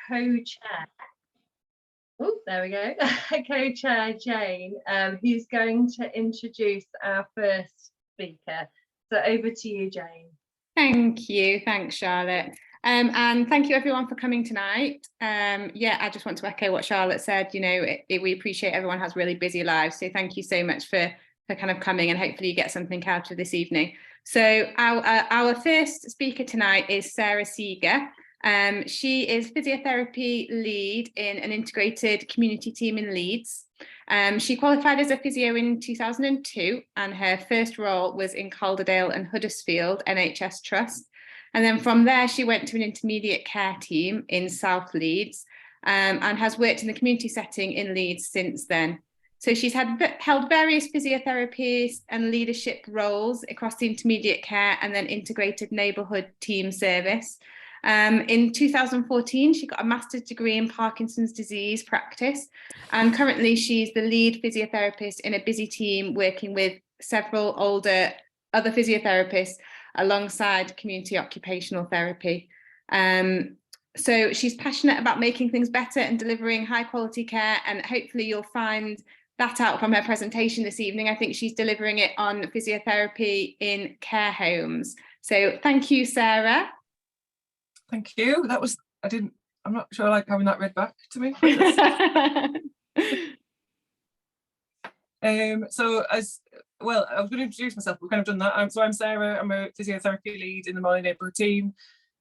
co-chair, oh, there we go, co-chair Jane, who's going to introduce our first speaker. So over to you, Jane. Thank you. Thanks, Charlotte. And thank you everyone for coming tonight. Yeah, I just want to echo what Charlotte said. You know, we appreciate everyone has really busy lives. So thank you so much for kind of coming, and hopefully you get something out of this evening. So our first speaker tonight is Sarah Seeger. She is physiotherapy lead in an integrated community team in Leeds. She qualified as a physio in 2002, and her first role was in Calderdale and Huddersfield NHS Trust. And then from there, she went to an intermediate care team in South Leeds, and has worked in the community setting in Leeds since then. So she's held various physiotherapy and leadership roles across the intermediate care and then integrated neighbourhood team service. In 2014, she got a master's degree in Parkinson's disease practice, and currently she's the lead physiotherapist in a busy team working with several older other physiotherapists alongside community occupational therapy. So she's passionate about making things better and delivering high quality care, and hopefully you'll find that out from her presentation this evening. I think she's delivering it on physiotherapy in care homes. So thank you, Sarah. Thank you. That was, I'm not sure I like having that read back to me. So as well, I was going to introduce myself, we've kind of done that. So I'm Sarah, I'm a physiotherapy lead in the Marley neighbourhood team.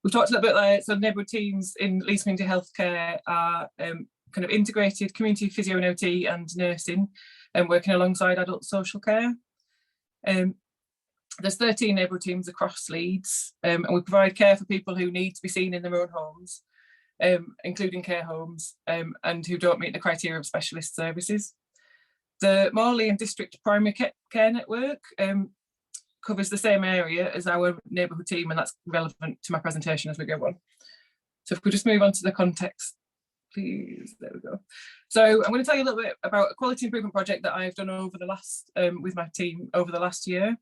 We've talked a little bit like, so neighbourhood teams in Leeds Community Healthcare are kind of integrated community physio and OT and nursing, and working alongside adult social care. There's 13 neighbourhood teams across Leeds, and we provide care for people who need to be seen in their own homes, including care homes, and who don't meet the criteria of specialist services. The Morley and District Primary Care Network covers the same area as our neighbourhood team, and that's relevant to my presentation as we go on. So if we just move on to the context, please. There we go. So I'm going to tell you a little bit about a quality improvement project that I've done over the last, with my team over the last year.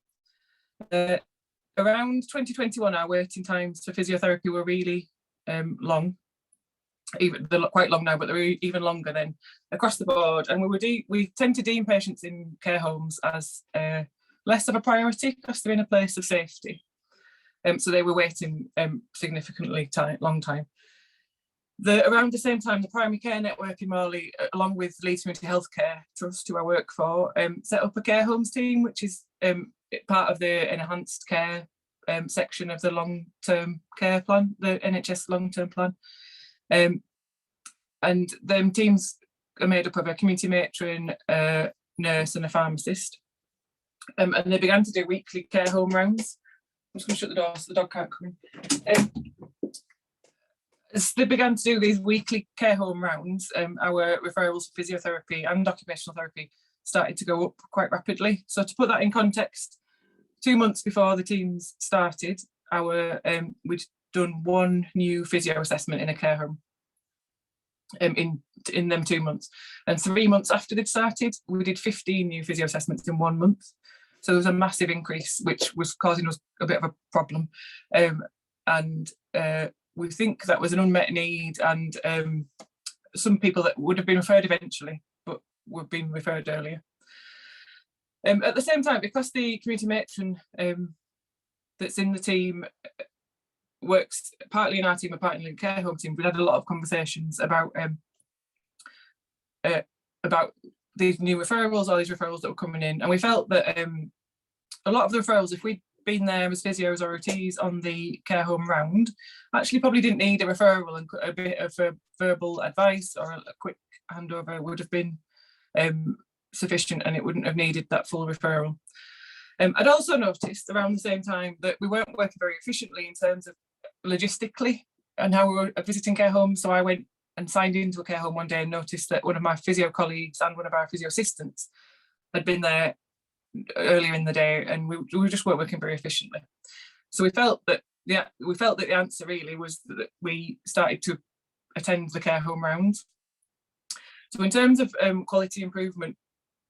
Around 2021, our waiting times for physiotherapy were really long. They're quite long now, but they're even longer then across the board. And we tend to deem patients in care homes as less of a priority because they're in a place of safety. So they were waiting significantly long time. Around the same time, the primary care network in Morley, along with Leeds Community Healthcare Trust, who I work for, set up a care homes team, which is part of the enhanced care section of the long-term care plan, the NHS long-term plan. And them teams are made up of a community matron, a nurse and a pharmacist. And they began to do weekly care home rounds. I'm just going to shut the door so the dog can't come in. As they began to do these weekly care home rounds, our referrals for physiotherapy and occupational therapy started to go up quite rapidly. So to put that in context, 2 months before the teams started, we'd done one new physio assessment in a care home in them 2 months. And 3 months after they'd started, we did 15 new physio assessments in 1 month. So there was a massive increase, which was causing us a bit of a problem. We think that was an unmet need, and some people that would have been referred eventually, but were being referred earlier. At the same time, because the community matron that's in the team works partly in our team and partly in the care home team, we had a lot of conversations about these new referrals, all these referrals that were coming in, and we felt that a lot of the referrals, if we'd been there as physios or OTs on the care home round, actually probably didn't need a referral, and a bit of verbal advice or a quick handover would have been sufficient, and it wouldn't have needed that full referral. I'd also noticed around the same time that we weren't working very efficiently in terms of logistically and how we were visiting care homes. So I went and signed into a care home one day and noticed that one of my physio colleagues and one of our physio assistants had been there earlier in the day, and we just weren't working very efficiently. So we felt that the answer really was that we started to attend the care home rounds. So in terms of quality improvement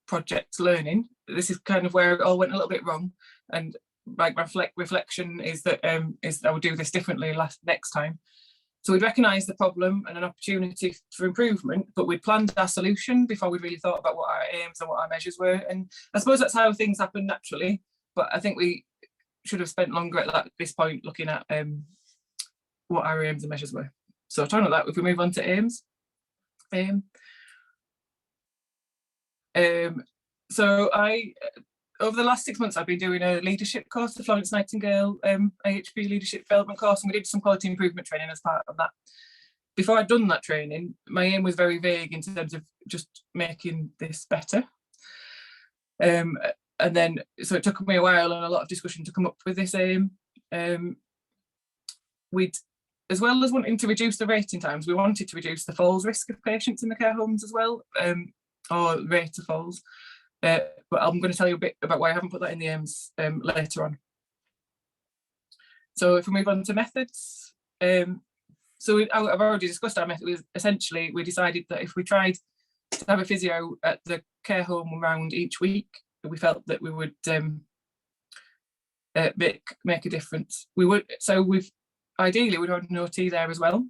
project learning, this is kind of where it all went a little bit wrong, and like reflection is that I would do this differently next time. So we'd recognised the problem and an opportunity for improvement, but we'd planned our solution before we'd really thought about what our aims and what our measures were. And I suppose that's how things happen naturally, but I think we should have spent longer at this point looking at what our aims and measures were. So talking about that, if we move on to aims. So over the last 6 months, I've been doing a leadership course, the Florence Nightingale AHP Leadership Development course, and we did some quality improvement training as part of that. Before I'd done that training, my aim was very vague in terms of just making this better. And then, so it took me a while and a lot of discussion to come up with this aim. We'd, as well as wanting to reduce the waiting times, we wanted to reduce the falls risk of patients in the care homes as well, or rate of falls. But I'm going to tell you a bit about why I haven't put that in the aims later on. So if we move on to methods, so I've already discussed our method. Essentially, we decided that if we tried to have a physio at the care home round each week, we felt that we would make a difference. Ideally we'd want an OT there as well,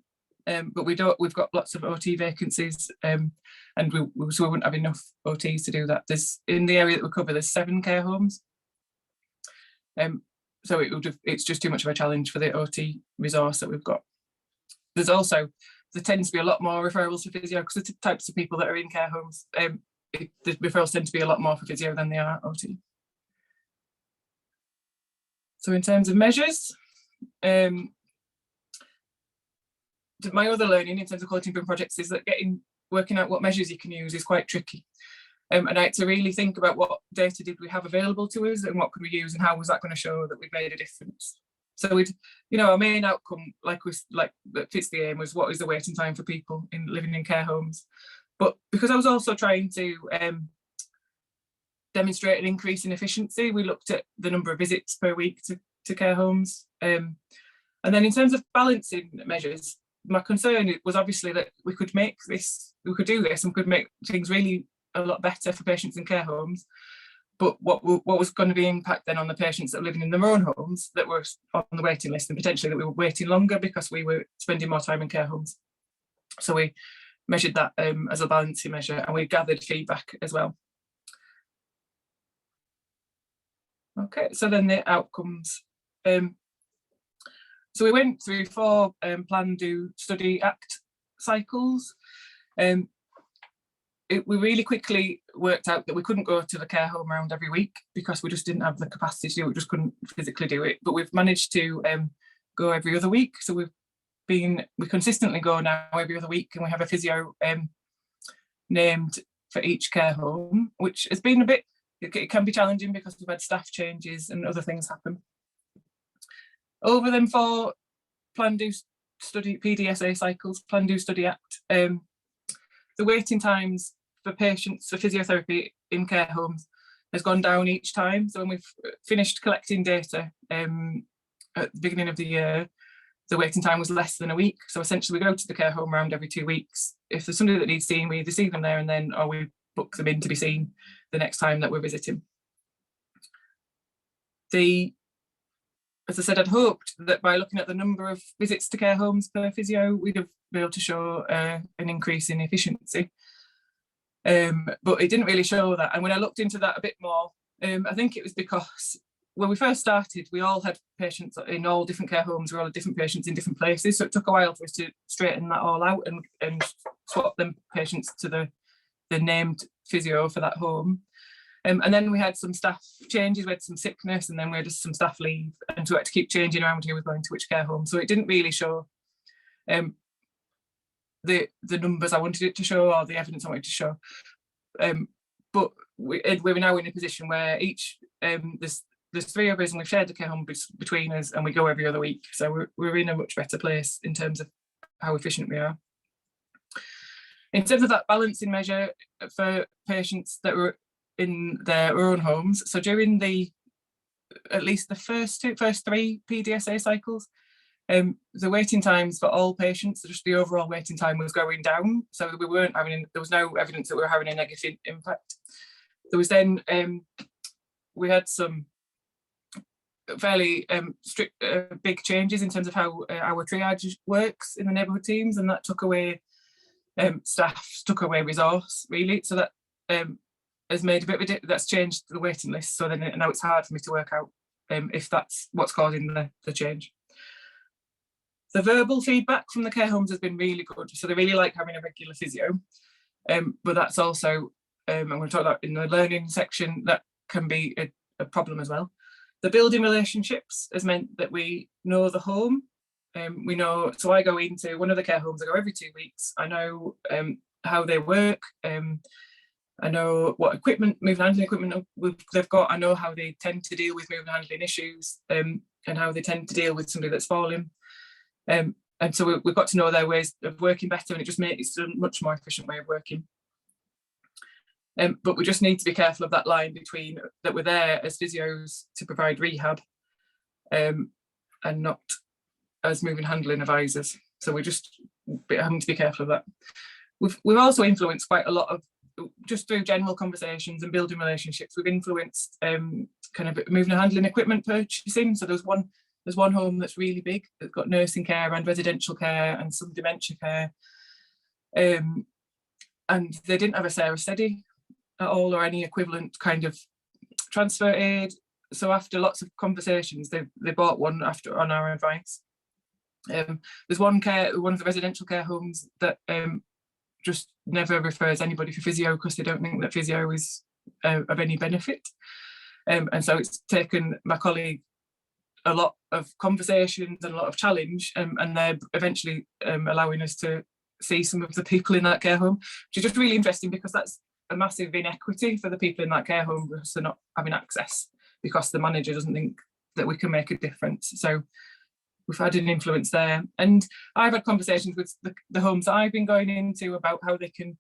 but we've got lots of OT vacancies, and so we wouldn't have enough OTs to do that. There's, in the area that we cover, there's 7 care homes, so it's just too much of a challenge for the OT resource that we've got. There tends to be a lot more referrals for physio because the types of people that are in care homes, the referrals tend to be a lot more for physio than they are OT. So in terms of measures, my other learning in terms of quality improvement projects is that working out what measures you can use is quite tricky. And I had to really think about what data did we have available to us and what could we use and how was that going to show that we'd made a difference. So our main outcome, that fits the aim, was what is the waiting time for people living in care homes. But because I was also trying to demonstrate an increase in efficiency, we looked at the number of visits per week to care homes. And then in terms of balancing measures, my concern was obviously that we could do this and could make things really a lot better for patients in care homes. But what was going to be impact then on the patients that are living in their own homes that were on the waiting list, and potentially that we were waiting longer because we were spending more time in care homes. So we measured that as a balancing measure, and we gathered feedback as well. Okay, so then the outcomes. So we went through 4 plan, do, study, act cycles. We really quickly worked out that we couldn't go to the care home round every week because we just didn't have the capacity to do it, we just couldn't physically do it. But we've managed to go every other week. So we consistently go now every other week, and we have a physio named for each care home, which has been it can be challenging because we've had staff changes and other things happen. Over them 4 plan, do, study, PDSA cycles, plan, do, study, act, the waiting times for patients for physiotherapy in care homes has gone down each time. So when we've finished collecting data at the beginning of the year, the waiting time was less than a week. So essentially we go to the care home round every 2 weeks. If there's somebody that needs seeing, we either see them there and then, or we book them in to be seen the next time that we're visiting. As I said, I'd hoped that by looking at the number of visits to care homes per physio, we'd have been able to show an increase in efficiency. But it didn't really show that. And when I looked into that a bit more, I think it was because when we first started, we all had patients in all different care homes, we all had different patients in different places. So it took a while for us to straighten that all out and swap them patients to the named physio for that home. And then we had some staff changes, we had some sickness, and then we had some staff leave, and so we had to keep changing around who was going to which care home. So it didn't really show the numbers I wanted it to show, or the evidence I wanted to show. But we're now in a position where there's 3 of us, and we've shared the care home between us, and we go every other week. So we're in a much better place in terms of how efficient we are. In terms of that balancing measure for patients that were in their own homes, so during at least the first 3 PDSA cycles, the waiting times for all patients, just the overall waiting time, was going down. So there was no evidence that we were having a negative impact. There was then we had some fairly strict, big changes in terms of how our triage works in the neighbourhood teams, and that took away staff, took away resource really. So that has made a bit of that's changed the waiting list. So then now it's hard for me to work out if that's what's causing the change. The verbal feedback from the care homes has been really good. So they really like having a regular physio, but that's also, I'm going to talk about in the learning section, that can be a problem as well. The building relationships has meant that we know the home. We know, so I go into one of the care homes, I go every 2 weeks. I know how they work. I know what equipment, moving and handling equipment they've got. I know how they tend to deal with moving and handling issues, and how they tend to deal with somebody that's fallen. And so we've got to know their ways of working better, and it just makes it a much more efficient way of working. But we just need to be careful of that line between that we're there as physios to provide rehab, and not as moving and handling advisors. So we're just having to be careful of that. We've also influenced quite a lot of, just through general conversations and building relationships, we've influenced kind of moving and handling equipment purchasing. So there's one home that's really big, that's got nursing care and residential care and some dementia care, and they didn't have a Sarah Steady at all, or any equivalent kind of transfer aid. So after lots of conversations, they bought one after on our advice. There's one of the residential care homes that just never refers anybody for physio because they don't think that physio is of any benefit. And so it's taken my colleague a lot of conversations and a lot of challenge, and they're eventually allowing us to see some of the people in that care home, which is just really interesting because that's a massive inequity for the people in that care home because they're not having access because the manager doesn't think that we can make a difference. So we've had an influence there. And I've had conversations with the homes that I've been going into about how they can,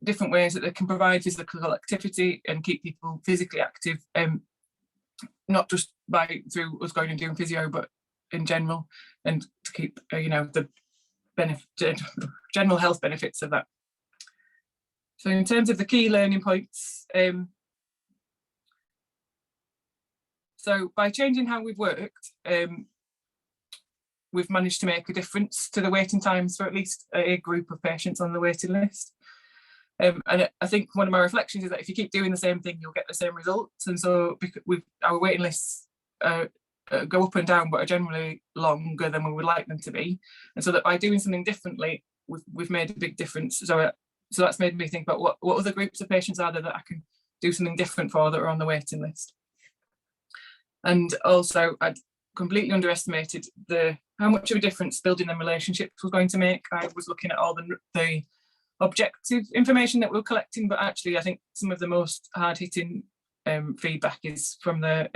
different ways that they can provide physical activity and keep people physically active, not just through us going and doing physio, but in general, and to keep the general health benefits of that. So in terms of the key learning points, so by changing how we've worked, we've managed to make a difference to the waiting times for at least a group of patients on the waiting list. And I think one of my reflections is that if you keep doing the same thing, you'll get the same results. And so our waiting lists go up and down, but are generally longer than we would like them to be. And so that by doing something differently, we've made a big difference. So that's made me think about what other groups of patients are there that I can do something different for that are on the waiting list. And also, I'd completely underestimated how much of a difference building them relationships was going to make. I was looking at all the objective information that we're collecting, but actually I think some of the most hard-hitting feedback is from the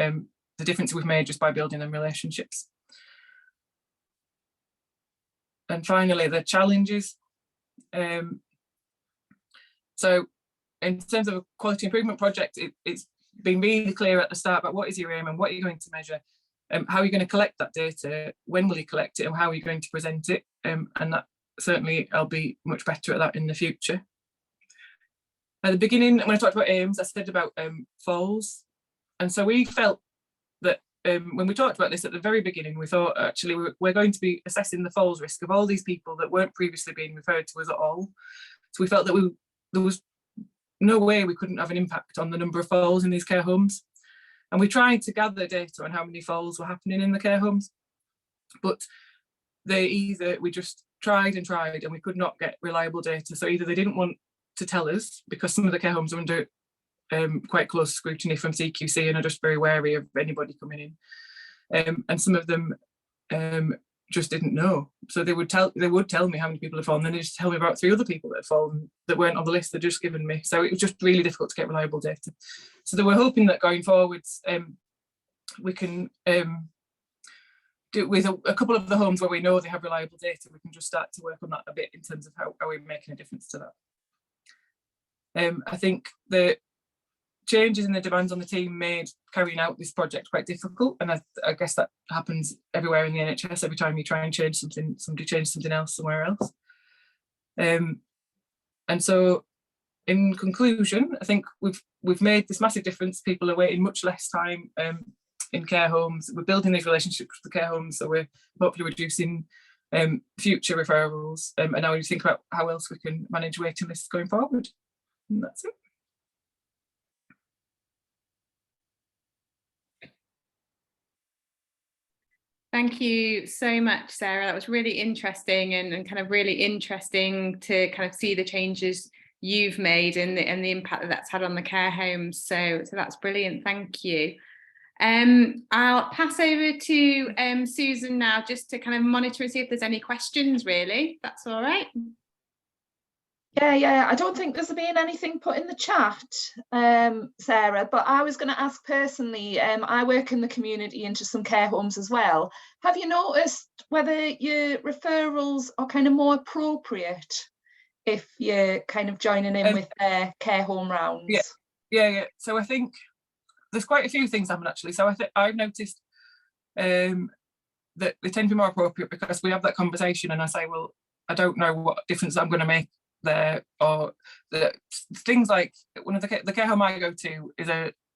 difference we've made just by building them relationships. And finally, the challenges. So in terms of a quality improvement project, it's been really clear at the start about what is your aim and what you're going to measure, how are you going to collect that data, when will you collect it, and how are you going to present it, and that certainly I'll be much better at that in the future. At the beginning, when I talked about aims, I said about falls, and so we felt that when we talked about this at the very beginning, we thought actually we're going to be assessing the falls risk of all these people that weren't previously being referred to us at all. So we felt that there was no way we couldn't have an impact on the number of falls in these care homes. And we tried to gather data on how many falls were happening in the care homes, but we just tried and we could not get reliable data. So either they didn't want to tell us because some of the care homes are under quite close scrutiny from CQC and are just very wary of anybody coming in, and some of them just didn't know. So they would tell me how many people had fallen, and then they just tell me about 3 other people that had fallen that weren't on the list they'd just given me. So it was just really difficult to get reliable data. So they were hoping that going forwards we can do with a couple of the homes where we know they have reliable data, we can just start to work on that a bit in terms of how we're making a difference to that. I think the changes in the demands on the team made carrying out this project quite difficult, and I guess that happens everywhere in the NHS. Every time you try and change something, somebody changes something else somewhere else. And so in conclusion, I think we've made this massive difference. People are waiting much less time in care homes. We're building these relationships with the care homes, so we're hopefully reducing future referrals, and now we think about how else we can manage waiting lists going forward. And that's it. Thank you so much, Sarah. That was really interesting, and kind of really interesting to kind of see the changes you've made and the impact that that's had on the care homes. So that's brilliant. Thank you. I'll pass over to Susan now, just to kind of monitor and see if there's any questions, really, if that's all right. Yeah, I don't think there's been anything put in the chat, Sarah, but I was going to ask personally, I work in the community into some care homes as well. Have you noticed whether your referrals are kind of more appropriate if you're kind of joining in with their care home rounds? Yeah. So I think there's quite a few things happen actually. So I think I've noticed that they tend to be more appropriate because we have that conversation and I say, well, I don't know what difference I'm going to make there, or the things like one of the care home I go to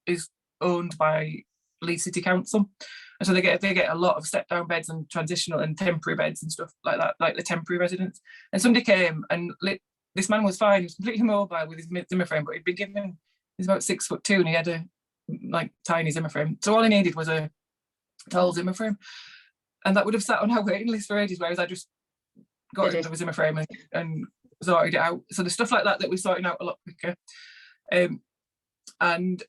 is owned by Leeds City Council, and so they get a lot of step down beds and transitional and temporary beds and stuff like that, like the temporary residents. And somebody came and this man was fine, he was completely mobile with his Zimmer frame, but he'd been given, he's about 6'2" and he had a like tiny Zimmer frame, so all he needed was a tall Zimmer frame, and that would have sat on our waiting list for ages, whereas I just got rid of a Zimmer frame and sorted it out. So there's stuff like that we're sorting out a lot quicker. And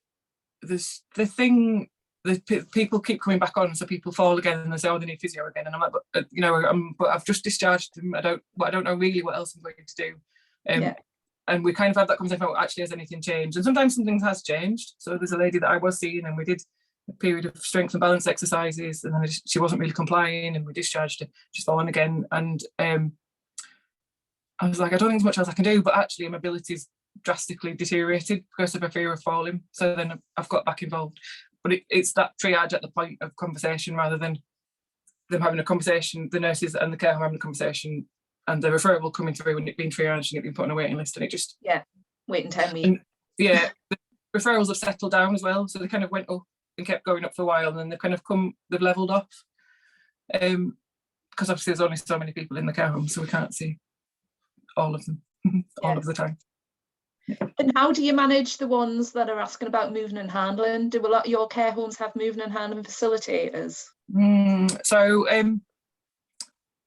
there's the thing that people keep coming back on, so people fall again and they say, oh, they need physio again, and I'm like, but you know, but I've just discharged them. I don't know really what else I'm going to do. And we kind of had that conversation about, actually, has anything changed? And sometimes something has changed. So there's a lady that I was seeing, and we did a period of strength and balance exercises, and then she wasn't really complying, and we discharged her. She's fallen again, and I was like, I don't think there's much else I can do, but actually her mobility's drastically deteriorated because of a fear of falling. So then I've got back involved. But it's that triage at the point of conversation, rather than them having a conversation, the nurses and the care home having a conversation, and the referral coming through and it being triaged and it being put on a waiting list, and it just... Yeah, waiting 10 weeks. Yeah, the referrals have settled down as well. So they kind of went up and kept going up for a while, and then they've levelled off. Because obviously there's only so many people in the care home, so we can't see all of them all of the time. And how do you manage the ones that are asking about moving and handling? Do a lot of your care homes have moving and handling facilitators?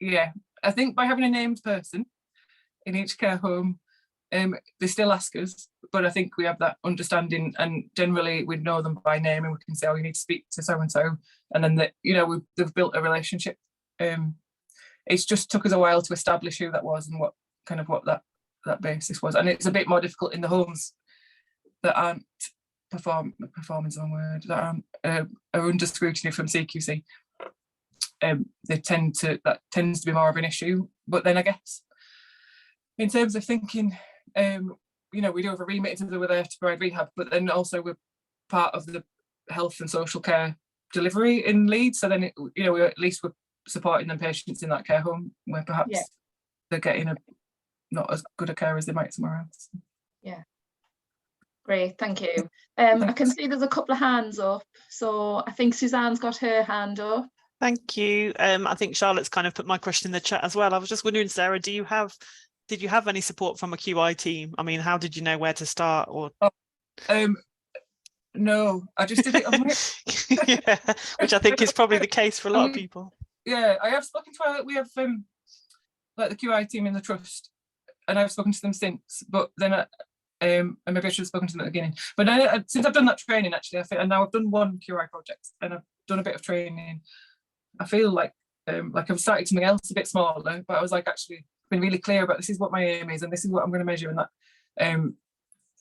Yeah, I think by having a named person in each care home, they still ask us, but I think we have that understanding, and generally we know them by name, and we can say, oh, you need to speak to so and so, and then they've built a relationship. It's just took us a while to establish who that was and what that basis was, and it's a bit more difficult in the homes that aren't performance on word, that are under scrutiny from CQC. That tends to be more of an issue. But then I guess in terms of thinking, we do have a remit in terms of we're there to provide rehab, but then also we're part of the health and social care delivery in Leeds. So then we're supporting them patients in that care home where perhaps they're getting not as good a care as they might somewhere else. Yeah, great, thank you. I can see there's a couple of hands up, so I think Suzanne's got her hand up. Thank you. I think Charlotte's kind of put my question in the chat as well. I was just wondering, Sarah, did you have any support from a QI team? I mean, how did you know where to start? Or no, I just did it on my yeah, which I think is probably the case for a lot of people. Yeah, I have spoken to we have like the QI team in the trust, and I've spoken to them since, but then and maybe I should have spoken to them at the beginning. But since I've done that training, actually, and now I've done one QI project and I've done a bit of training, I feel like I've started something else a bit smaller, but I was like, actually been really clear about this is what my aim is and this is what I'm going to measure, and that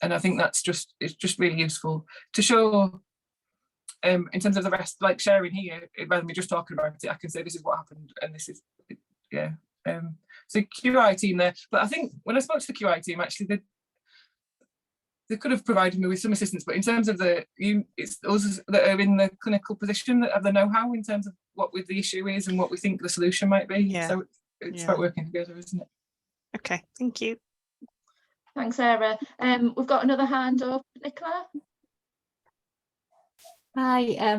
and I think it's just really useful to show in terms of the rest, like sharing here, rather than me just talking about it, I can say this is what happened and this is so QI team there. But I think when I spoke to the QI team, actually they could have provided me with some assistance, but in terms of it's us that are in the clinical position that have the know-how in terms of what the issue is and what we think the solution might be. Yeah. So it's about working together, isn't it? Okay, thank you. Thanks, Sarah. We've got another hand up, Nicola. Hi.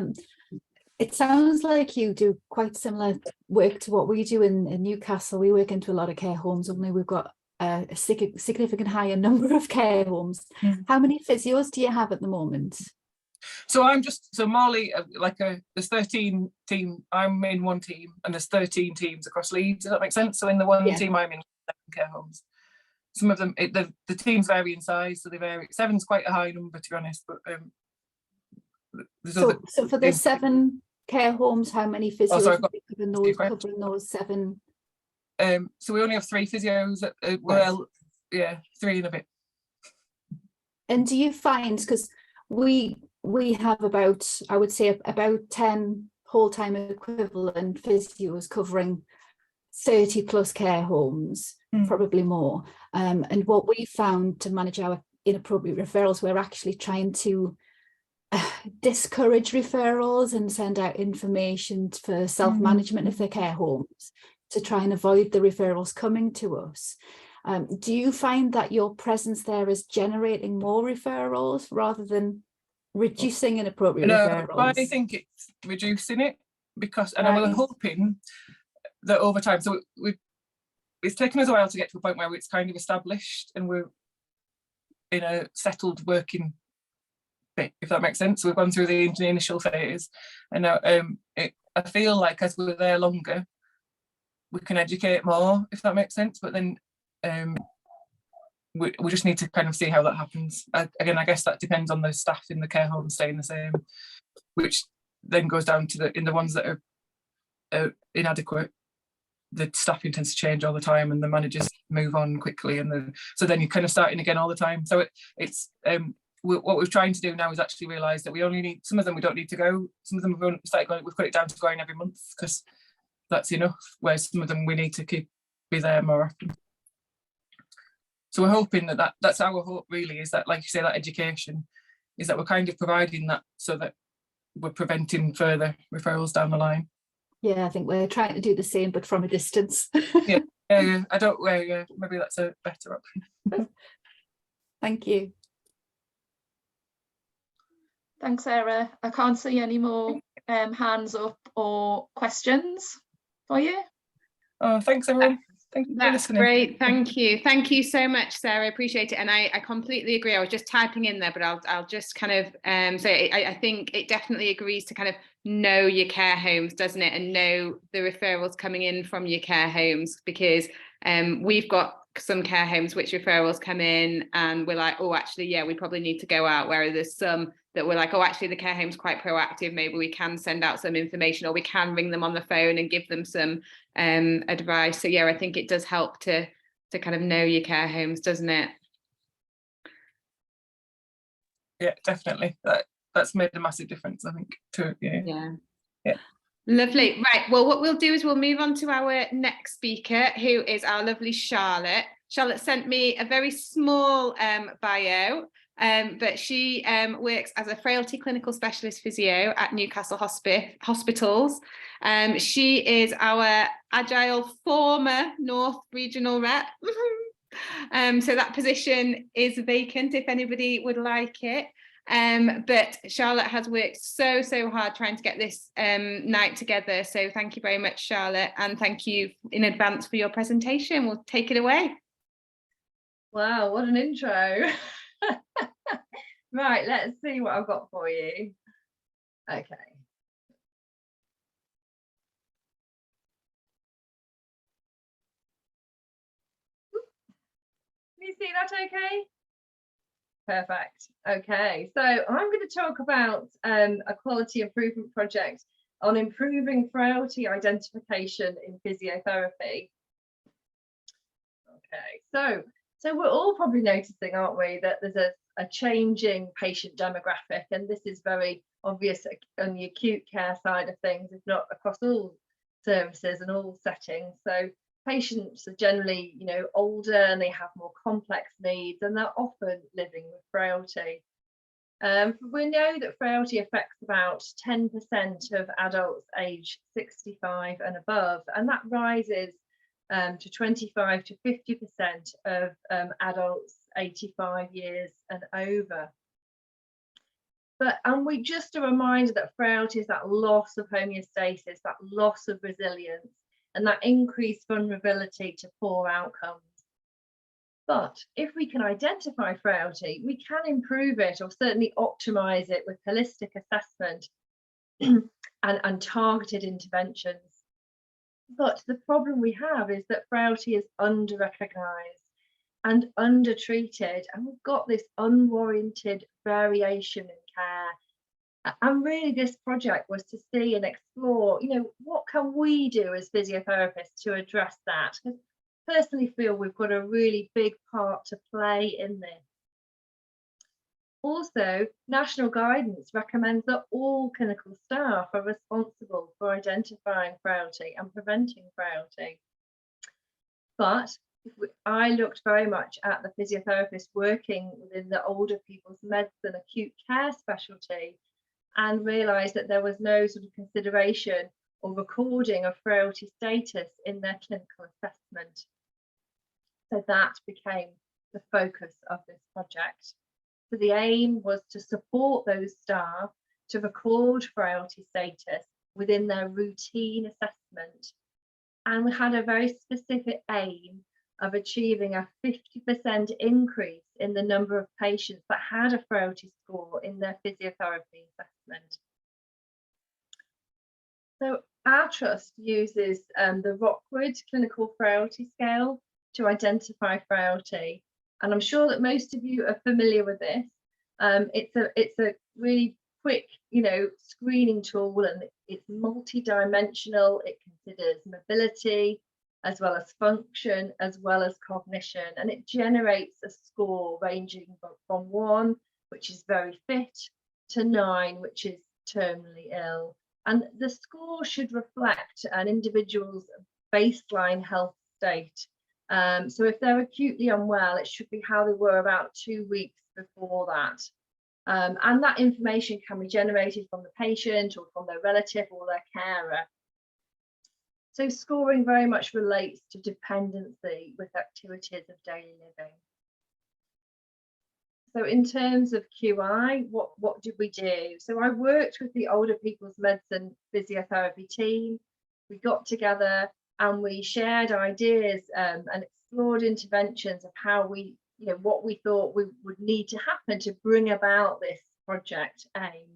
It sounds like you do quite similar work to what we do in Newcastle. We work into a lot of care homes, only we've got a significant higher number of care homes. How many physios do you have at the moment? So Morley, there's 13 team, I'm in one team, and there's 13 teams across Leeds, does that make sense? So in the one team I'm in, 7 care homes. Some of them, the teams vary in size, so they vary. 7's quite a high number, to be honest, but so for the 7 care homes, how many physios covering those 7? So we only have 3 physios, yeah, 3 and a bit. And do you find, because we have about, I would say about 10 whole-time equivalent physios covering 30 plus care homes, probably more. And what we found to manage our inappropriate referrals, we're actually trying to discourage referrals and send out information for self-management of their care homes to try and avoid the referrals coming to us. Do you find that your presence there is generating more referrals rather than reducing inappropriate referrals? I think it's reducing it, because, and I'm hoping that over time, so it's taken us a while to get to a point where it's kind of established and we're in a settled working bit, if that makes sense. So we've gone through the initial phase, and now I feel like as we're there longer, we can educate more, if that makes sense. But then we just need to kind of see how that happens. Again, I guess that depends on the staff in the care home staying the same, which then goes down to the ones that are inadequate. The staffing tends to change all the time, and the managers move on quickly, and so then you're kind of starting again all the time. So it's what we're trying to do now is actually realise that we only need, some of them we don't need to go, some of them we've cut it down to going every month because that's enough, whereas some of them we need to be there more often. So we're hoping that's our hope, really, is that, like you say, that education is that we're kind of providing that so that we're preventing further referrals down the line. Yeah, I think we're trying to do the same, but from a distance. yeah. Maybe that's a better option. Thank you. Thanks, Sarah. I can't see any more hands up or questions for you. Oh, thanks everyone. Thank you for listening. Great, thank you so much, Sarah. Appreciate it, and I completely agree. I was just typing in there, but I'll just kind of say I think it definitely agrees to kind of know your care homes, doesn't it, and know the referrals coming in from your care homes, because we've got some care homes which referrals come in and we're like, oh, actually, yeah, we probably need to go out, whereas there's some that we're like, oh, actually the care home's quite proactive, maybe we can send out some information, or we can ring them on the phone and give them some advice. So yeah, I think it does help to kind of know your care homes, doesn't it? Yeah, definitely. That's made a massive difference, I think, to it. Yeah. Lovely. Right, well, what we'll do is we'll move on to our next speaker, who is our lovely Charlotte. Charlotte sent me a very small bio, but she works as a frailty clinical specialist physio at Newcastle Hospitals. She is our AGILE former North Regional Rep. So that position is vacant if anybody would like it. But Charlotte has worked so hard trying to get this night together. So thank you very much, Charlotte, and thank you in advance for your presentation. We'll take it away. Wow, what an intro. Right, let's see what I've got for you. Okay. Can you see that okay? Perfect. Okay, so I'm going to talk about a quality improvement project on improving frailty identification in physiotherapy. Okay, so we're all probably noticing, aren't we, that there's a changing patient demographic, and this is very obvious on the acute care side of things, if not across all services and all settings. So patients are generally, older, and they have more complex needs, and they're often living with frailty. We know that frailty affects about 10% of adults aged 65 and above, and that rises to 25 to 50% of adults 85 years and over. And we just a reminder that frailty is that loss of homeostasis, that loss of resilience, and that increased vulnerability to poor outcomes. But if we can identify frailty, we can improve it, or certainly optimize it with holistic assessment and targeted interventions. But the problem we have is that frailty is under-recognized and under-treated, and we've got this unwarranted variation in care. And really this project was to see and explore, what can we do as physiotherapists to address that? Because I personally feel we've got a really big part to play in this. Also, national guidance recommends that all clinical staff are responsible for identifying frailty and preventing frailty. But I looked very much at the physiotherapists working within the older people's medicine acute care specialty and realised that there was no sort of consideration or recording of frailty status in their clinical assessment. So that became the focus of this project. So the aim was to support those staff to record frailty status within their routine assessment. And we had a very specific aim of achieving a 50% increase in the number of patients that had a frailty score in their physiotherapy assessment. So our trust uses the Rockwood Clinical Frailty Scale to identify frailty. And I'm sure that most of you are familiar with this. It's a really quick, screening tool, and it's multi-dimensional. It considers mobility, as well as function, as well as cognition, and it generates a score ranging from 1, which is very fit, to 9, which is terminally ill. And the score should reflect an individual's baseline health state. So if they're acutely unwell, it should be how they were about 2 weeks before that. And that information can be generated from the patient or from their relative or their carer. So scoring very much relates to dependency with activities of daily living. So in terms of QI, what did we do? So I worked with the older people's medicine physiotherapy team. We got together and we shared ideas and explored interventions of how we, what we thought we would need to happen to bring about this project aim.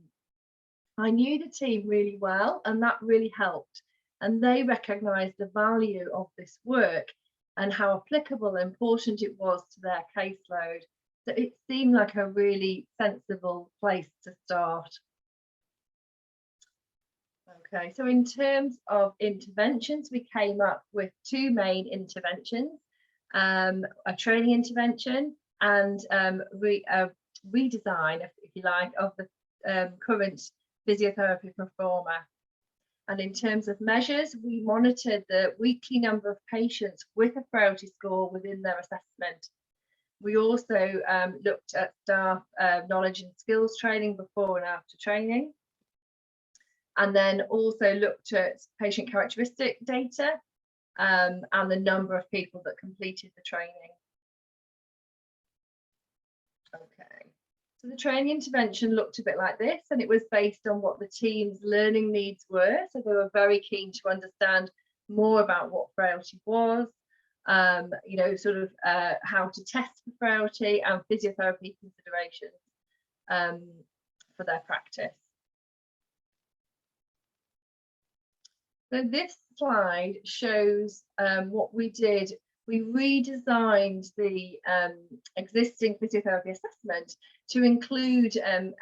I knew the team really well, and that really helped. And they recognised the value of this work and how applicable and important it was to their caseload. So it seemed like a really sensible place to start. Okay, so in terms of interventions, we came up with 2 main interventions, a training intervention and a redesign, if you like, of the current physiotherapy performer. And in terms of measures, we monitored the weekly number of patients with a frailty score within their assessment. We also looked at staff knowledge and skills training before and after training. And then also looked at patient characteristic data and the number of people that completed the training. Okay. So the training intervention looked a bit like this, and it was based on what the team's learning needs were. So they were very keen to understand more about what frailty was, how to test for frailty and physiotherapy considerations for their practice. So this slide shows what we did. We redesigned the existing physiotherapy assessment to include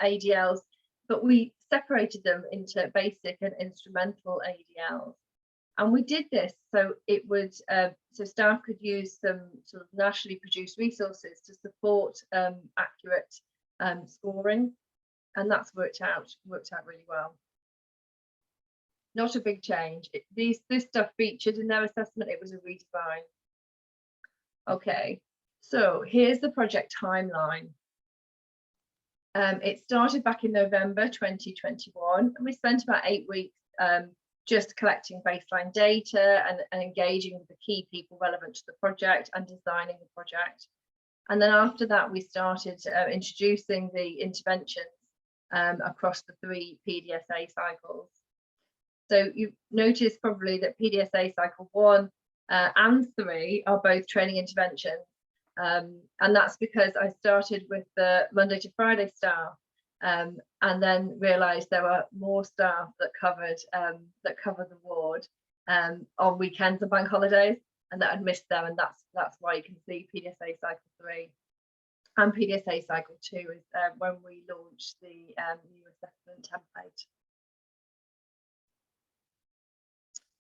ADLs, but we separated them into basic and instrumental ADLs. And we did this so it would so staff could use some sort of nationally produced resources to support accurate scoring, and that's worked out really well. Not a big change. This stuff featured in their assessment. It was a redesign. Okay, so here's the project timeline. It started back in November 2021, and we spent about 8 weeks just collecting baseline data and engaging with the key people relevant to the project and designing the project. And then after that, we started introducing the interventions across the 3 PDSA cycles. So you've noticed probably that PDSA cycle 1 and 3 are both training interventions. And that's because I started with the Monday to Friday staff, and then realised there were more staff that covered the ward on weekends and bank holidays, and that I'd missed them, and that's why you can see PDSA cycle 3 and PDSA cycle 2 is when we launched the new assessment template.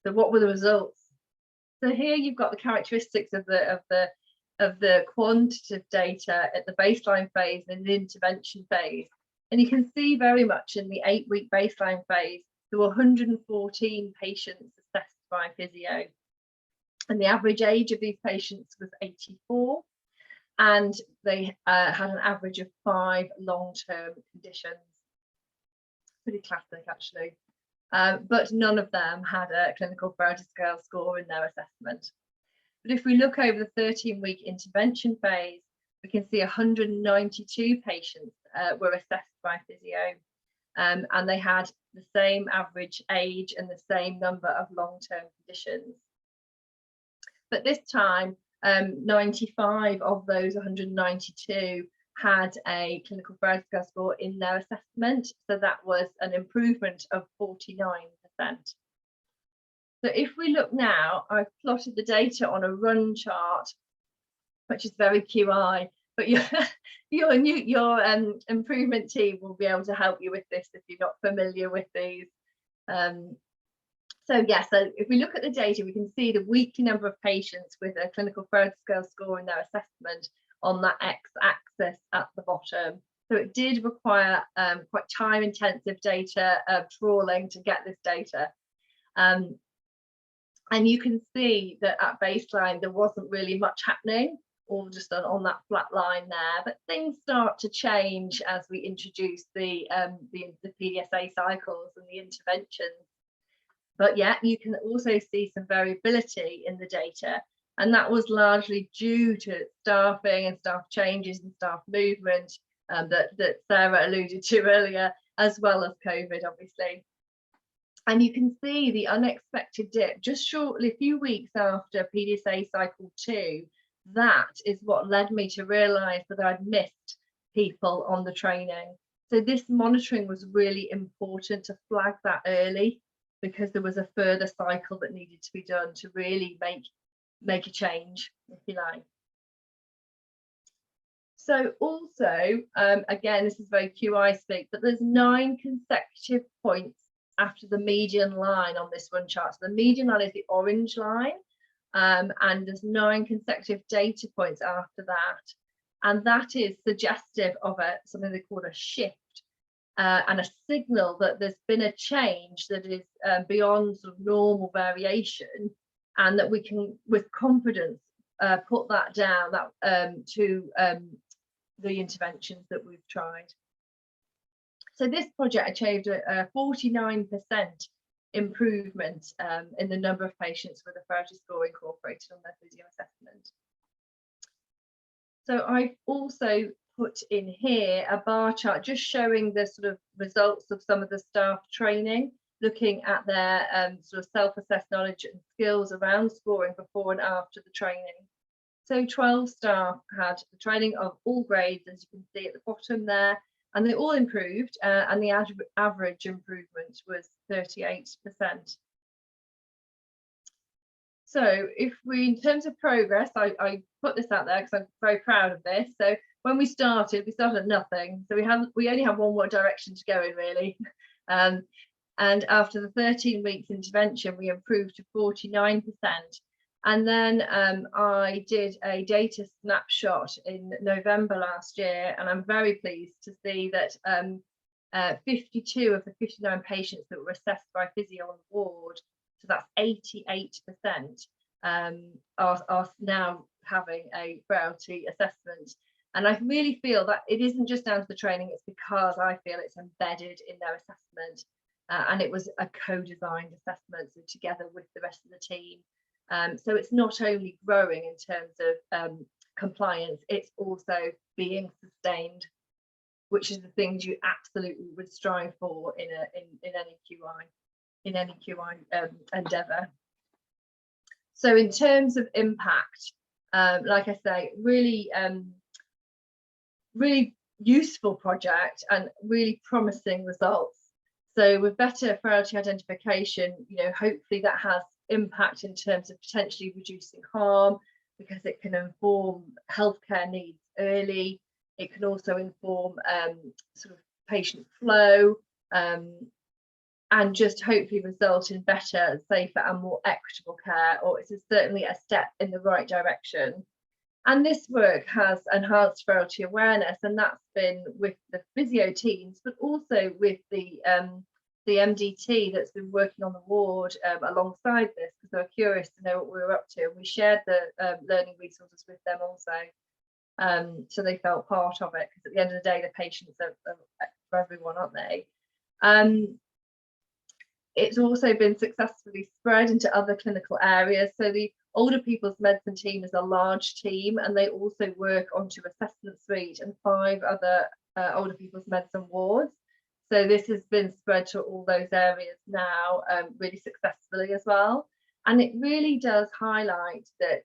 So what were the results? So here you've got the characteristics of the quantitative data at the baseline phase and the intervention phase. And you can see very much in the 8-week baseline phase, there were 114 patients assessed by physio. And the average age of these patients was 84. And they had an average of 5 long-term conditions. Pretty classic, actually. But none of them had a clinical priority scale score in their assessment. But if we look over the 13-week intervention phase, we can see 192 patients were assessed by physio, and they had the same average age and the same number of long-term conditions. But this time, 95 of those 192 had a clinical priority scale score in their assessment, so that was an improvement of 49%. So if we look now, I've plotted the data on a run chart, which is very QI, but your improvement team will be able to help you with this if you're not familiar with these. So if we look at the data, we can see the weekly number of patients with a clinical priority scale score in their assessment on that x-axis at the bottom. So it did require quite time-intensive data trawling to get this data. And you can see that at baseline, there wasn't really much happening, all just on that flat line there. But things start to change as we introduce the PDSA cycles and the interventions. But yeah, you can also see some variability in the data. And that was largely due to staffing and staff changes and staff movement that Sarah alluded to earlier, as well as COVID, obviously. And you can see the unexpected dip just shortly, a few weeks after PDSA cycle 2. That is what led me to realise that I'd missed people on the training. So this monitoring was really important to flag that early, because there was a further cycle that needed to be done to really make a change, if you like. So also, again, this is very QI speak, but there's 9 consecutive points after the median line on this one chart. So the median line is the orange line, and there's 9 consecutive data points after that. And that is suggestive of something they call a shift and a signal that there's been a change that is beyond sort of normal variation, and that we can, with confidence, put that down to the interventions that we've tried. So this project achieved a 49% improvement in the number of patients with a priority score incorporated on their physio assessment. So I've also put in here a bar chart just showing the sort of results of some of the staff training, looking at their sort of self-assessed knowledge and skills around scoring before and after the training. So 12 staff had the training of all grades, as you can see at the bottom there, and they all improved, and the average improvement was 38%. So if we, in terms of progress, I put this out there because I'm very proud of this. So when we started at nothing. So we only have one more direction to go in, really. And after the 13 weeks intervention, we improved to 49%. And then I did a data snapshot in November last year, and I'm very pleased to see that 52 of the 59 patients that were assessed by physio on the ward, so that's 88%, are now having a priority assessment. And I really feel that it isn't just down to the training, it's because I feel it's embedded in their assessment, and it was a co-designed assessment, so together with the rest of the team. So it's not only growing in terms of compliance, it's also being sustained. which is the things you absolutely would strive for in any QI endeavour. So in terms of impact, like I say, really useful project and really promising results. So with better frailty identification, hopefully that has impact in terms of potentially reducing harm, because it can inform healthcare needs early. It can also inform sort of patient flow, and just hopefully result in better, safer and more equitable care, or it's certainly a step in the right direction. And this work has enhanced frailty awareness, and that's been with the physio teams, but also with the MDT that's been working on the ward alongside this, because they were curious to know what we were up to. And we shared the learning resources with them also, so they felt part of it, because at the end of the day, the patients are for everyone, aren't they? It's also been successfully spread into other clinical areas. So the older people's medicine team is a large team, and they also work onto assessment suite and 5 other older people's medicine wards. So this has been spread to all those areas now, really successfully as well. And it really does highlight that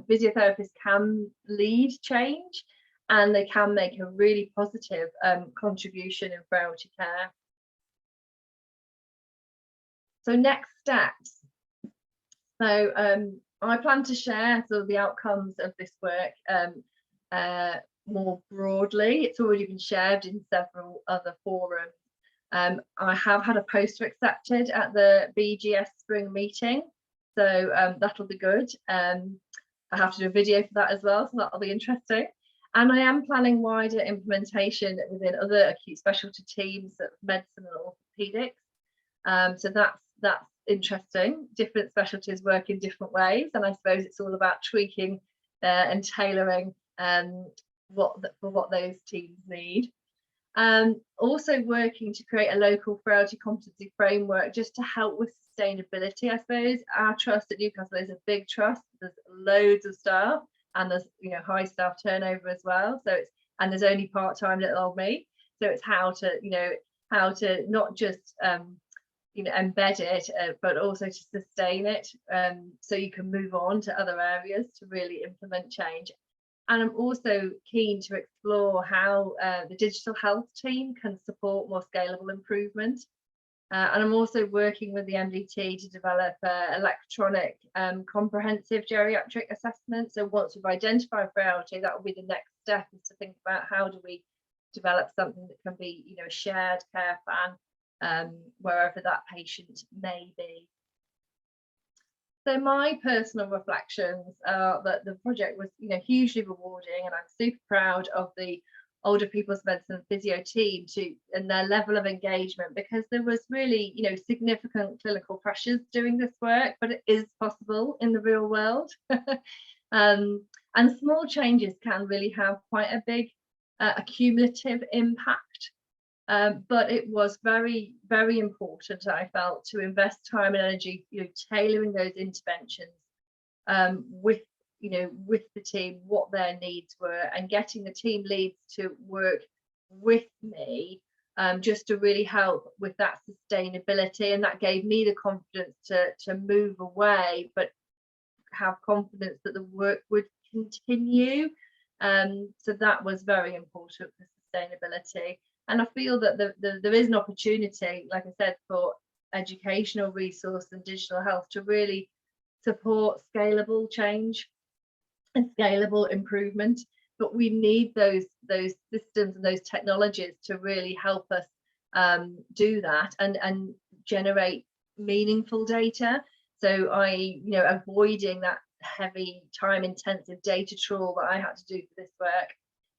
physiotherapists can lead change, and they can make a really positive contribution in frailty care. So next steps. So I plan to share sort of the outcomes of this work more broadly. It's already been shared in several other forums. I have had a poster accepted at the BGS spring meeting, so that'll be good. I have to do a video for that as well, so that'll be interesting. And I am planning wider implementation within other acute specialty teams of medicine and orthopaedics. So that's interesting. Different specialties work in different ways, and I suppose it's all about tweaking and tailoring for what those teams need. Also working to create a local frailty competency framework just to help with sustainability. I suppose our trust at Newcastle is a big trust. There's loads of staff, and there's high staff turnover as well. So and there's only part-time little old me. So it's how to not just embed it, but also to sustain it, so you can move on to other areas to really implement change. And I'm also keen to explore how the digital health team can support more scalable improvement. And I'm also working with the MDT to develop electronic comprehensive geriatric assessment. So once we've identified frailty, that will be the next step, is to think about how do we develop something that can be a shared care plan wherever that patient may be. So my personal reflections are that the project was hugely rewarding, and I'm super proud of the older people's medicine physio team and their level of engagement, because there was really significant clinical pressures doing this work, but it is possible in the real world. And small changes can really have quite a big accumulative impact. But it was very, very important, I felt, to invest time and energy, tailoring those interventions with the team, what their needs were, and getting the team leads to work with me, just to really help with that sustainability. And that gave me the confidence to move away, but have confidence that the work would continue. So that was very important for sustainability. And I feel that there is an opportunity, like I said, for educational resource and digital health to really support scalable change and scalable improvement. But we need those systems and those technologies to really help us do that and generate meaningful data. So avoiding that heavy time-intensive data trawl that I had to do for this work.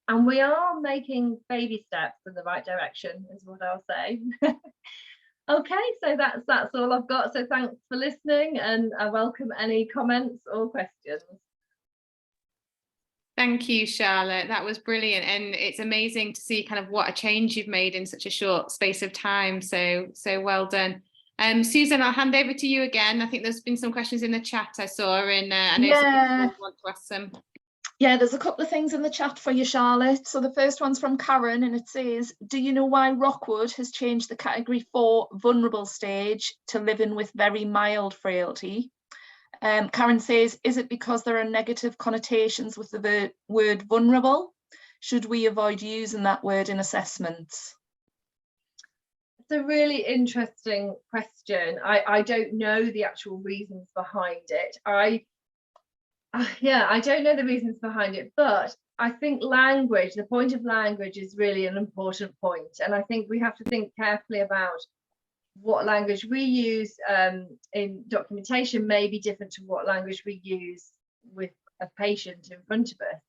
And we are making baby steps in the right direction, is what I'll say. Okay, so that's all I've got. So thanks for listening, and I welcome any comments or questions. Thank you, Charlotte. That was brilliant, and it's amazing to see kind of what a change you've made in such a short space of time. So well done. Susan, I'll hand over to you again. I think there's been some questions in the chat I saw, and I know some people want to ask some. Yeah, there's a couple of things in the chat for you, Charlotte. So the first one's from Karen, and it says, do you know why Rockwood has changed the category 4 vulnerable stage to living with very mild frailty? Karen says, is it because there are negative connotations with the word vulnerable? Should we avoid using that word in assessments? It's a really interesting question. I don't know the actual reasons behind it. I don't know the reasons behind it, but I think language, the point of language is really an important point. And I think we have to think carefully about what language we use in documentation may be different to what language we use with a patient in front of us.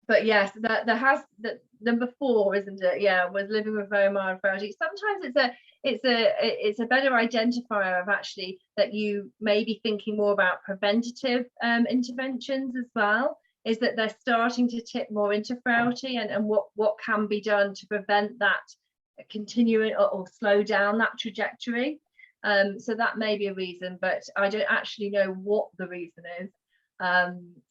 But yes, there has that number 4, isn't it? Yeah, was living with very mild frailty. Sometimes it's a better identifier of actually that you may be thinking more about preventative interventions as well. Is that they're starting to tip more into frailty and what can be done to prevent that continuing or slow down that trajectory. So that may be a reason, but I don't actually know what the reason is.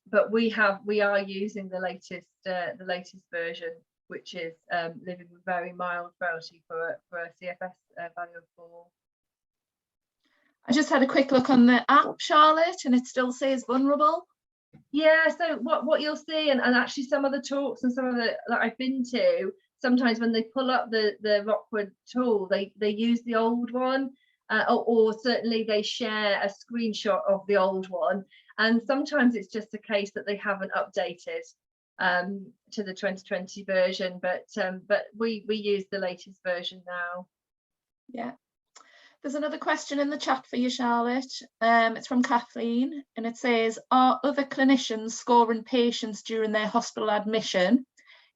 But we are using the latest version, which is living with very mild frailty for a CFS value of 4. I just had a quick look on the app, Charlotte, and it still says vulnerable. Yeah, so what you'll see, and actually some of the talks and some of the that I've been to, sometimes when they pull up the Rockwood tool, they use the old one, or certainly they share a screenshot of the old one. And sometimes it's just a case that they haven't updated to the 2020 version, but we use the latest version now. Yeah. There's another question in the chat for you, Charlotte. It's from Kathleen, and it says, are other clinicians scoring patients during their hospital admission?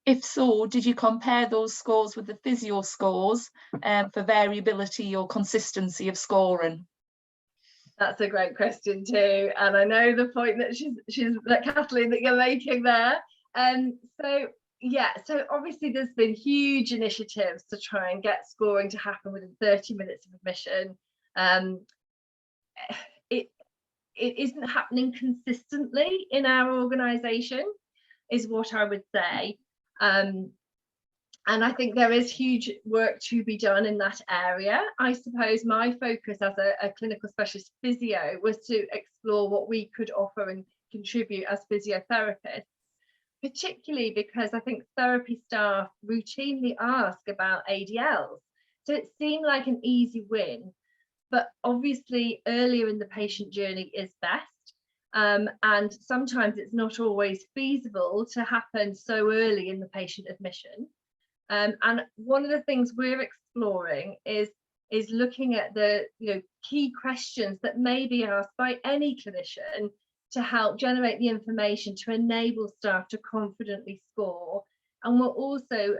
If so, did you compare those scores with the physio scores for variability or consistency of scoring? That's a great question too, and I know the point that that Kathleen that you're making there. So obviously there's been huge initiatives to try and get scoring to happen within 30 minutes of admission. It isn't happening consistently in our organisation, is what I would say. And I think there is huge work to be done in that area. I suppose my focus as a clinical specialist physio was to explore what we could offer and contribute as physiotherapists, particularly because I think therapy staff routinely ask about ADLs. So it seemed like an easy win, but obviously earlier in the patient journey is best. And sometimes it's not always feasible to happen so early in the patient admission. And one of the things we're exploring is looking at the key questions that may be asked by any clinician to help generate the information to enable staff to confidently score. And we're also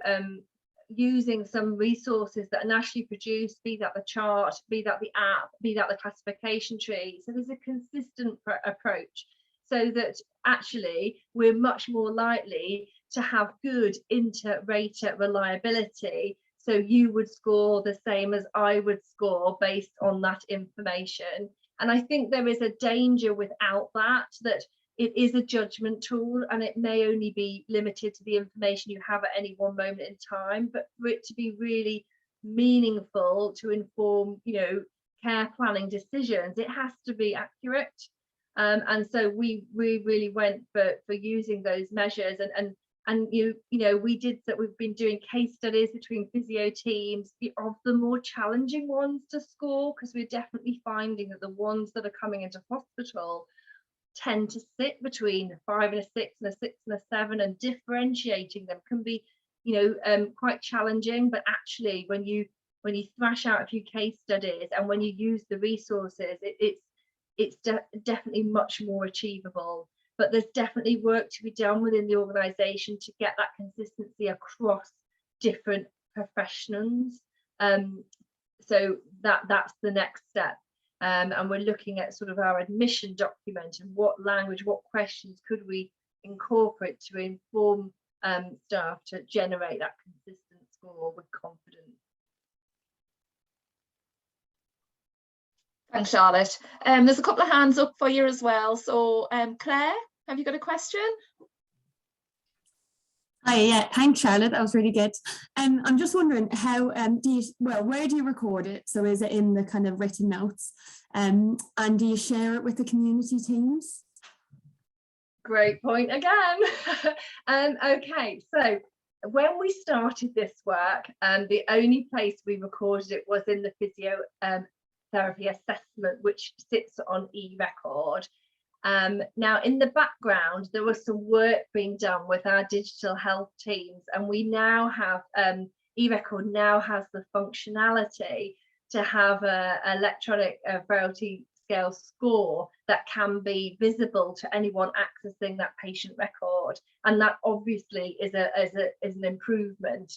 using some resources that are nationally produced, be that the chart, be that the app, be that the classification tree. So there's a consistent approach so that actually we're much more likely to have good inter-rater reliability. So you would score the same as I would score based on that information. And I think there is a danger without that it is a judgment tool and it may only be limited to the information you have at any one moment in time, but for it to be really meaningful to inform, care planning decisions, it has to be accurate. And so we really went for using those measures and we did that. We've been doing case studies between physio teams of the more challenging ones to score, because we're definitely finding that the ones that are coming into hospital tend to sit between a 5 and a 6 and a 6 and a 7, and differentiating them can be quite challenging. But actually when you thrash out a few case studies and when you use the resources, it's definitely much more achievable. But there's definitely work to be done within the organisation to get that consistency across different professions. So that's the next step. And we're looking at sort of our admission document and what language, what questions could we incorporate to inform staff to generate that consistent score with confidence. Thanks, Charlotte. There's a couple of hands up for you as well. So Claire, have you got a question? Hi, yeah, thanks, Charlotte. That was really good. I'm just wondering how where do you record it? So is it in the kind of written notes? And do you share it with the community teams? Great point again. Okay, so when we started this work, the only place we recorded it was in the physiotherapy assessment, which sits on e-record. Now, in the background, there was some work being done with our digital health teams, and we now have e-record now has the functionality to have a electronic frailty scale score that can be visible to anyone accessing that patient record, and that obviously is an improvement.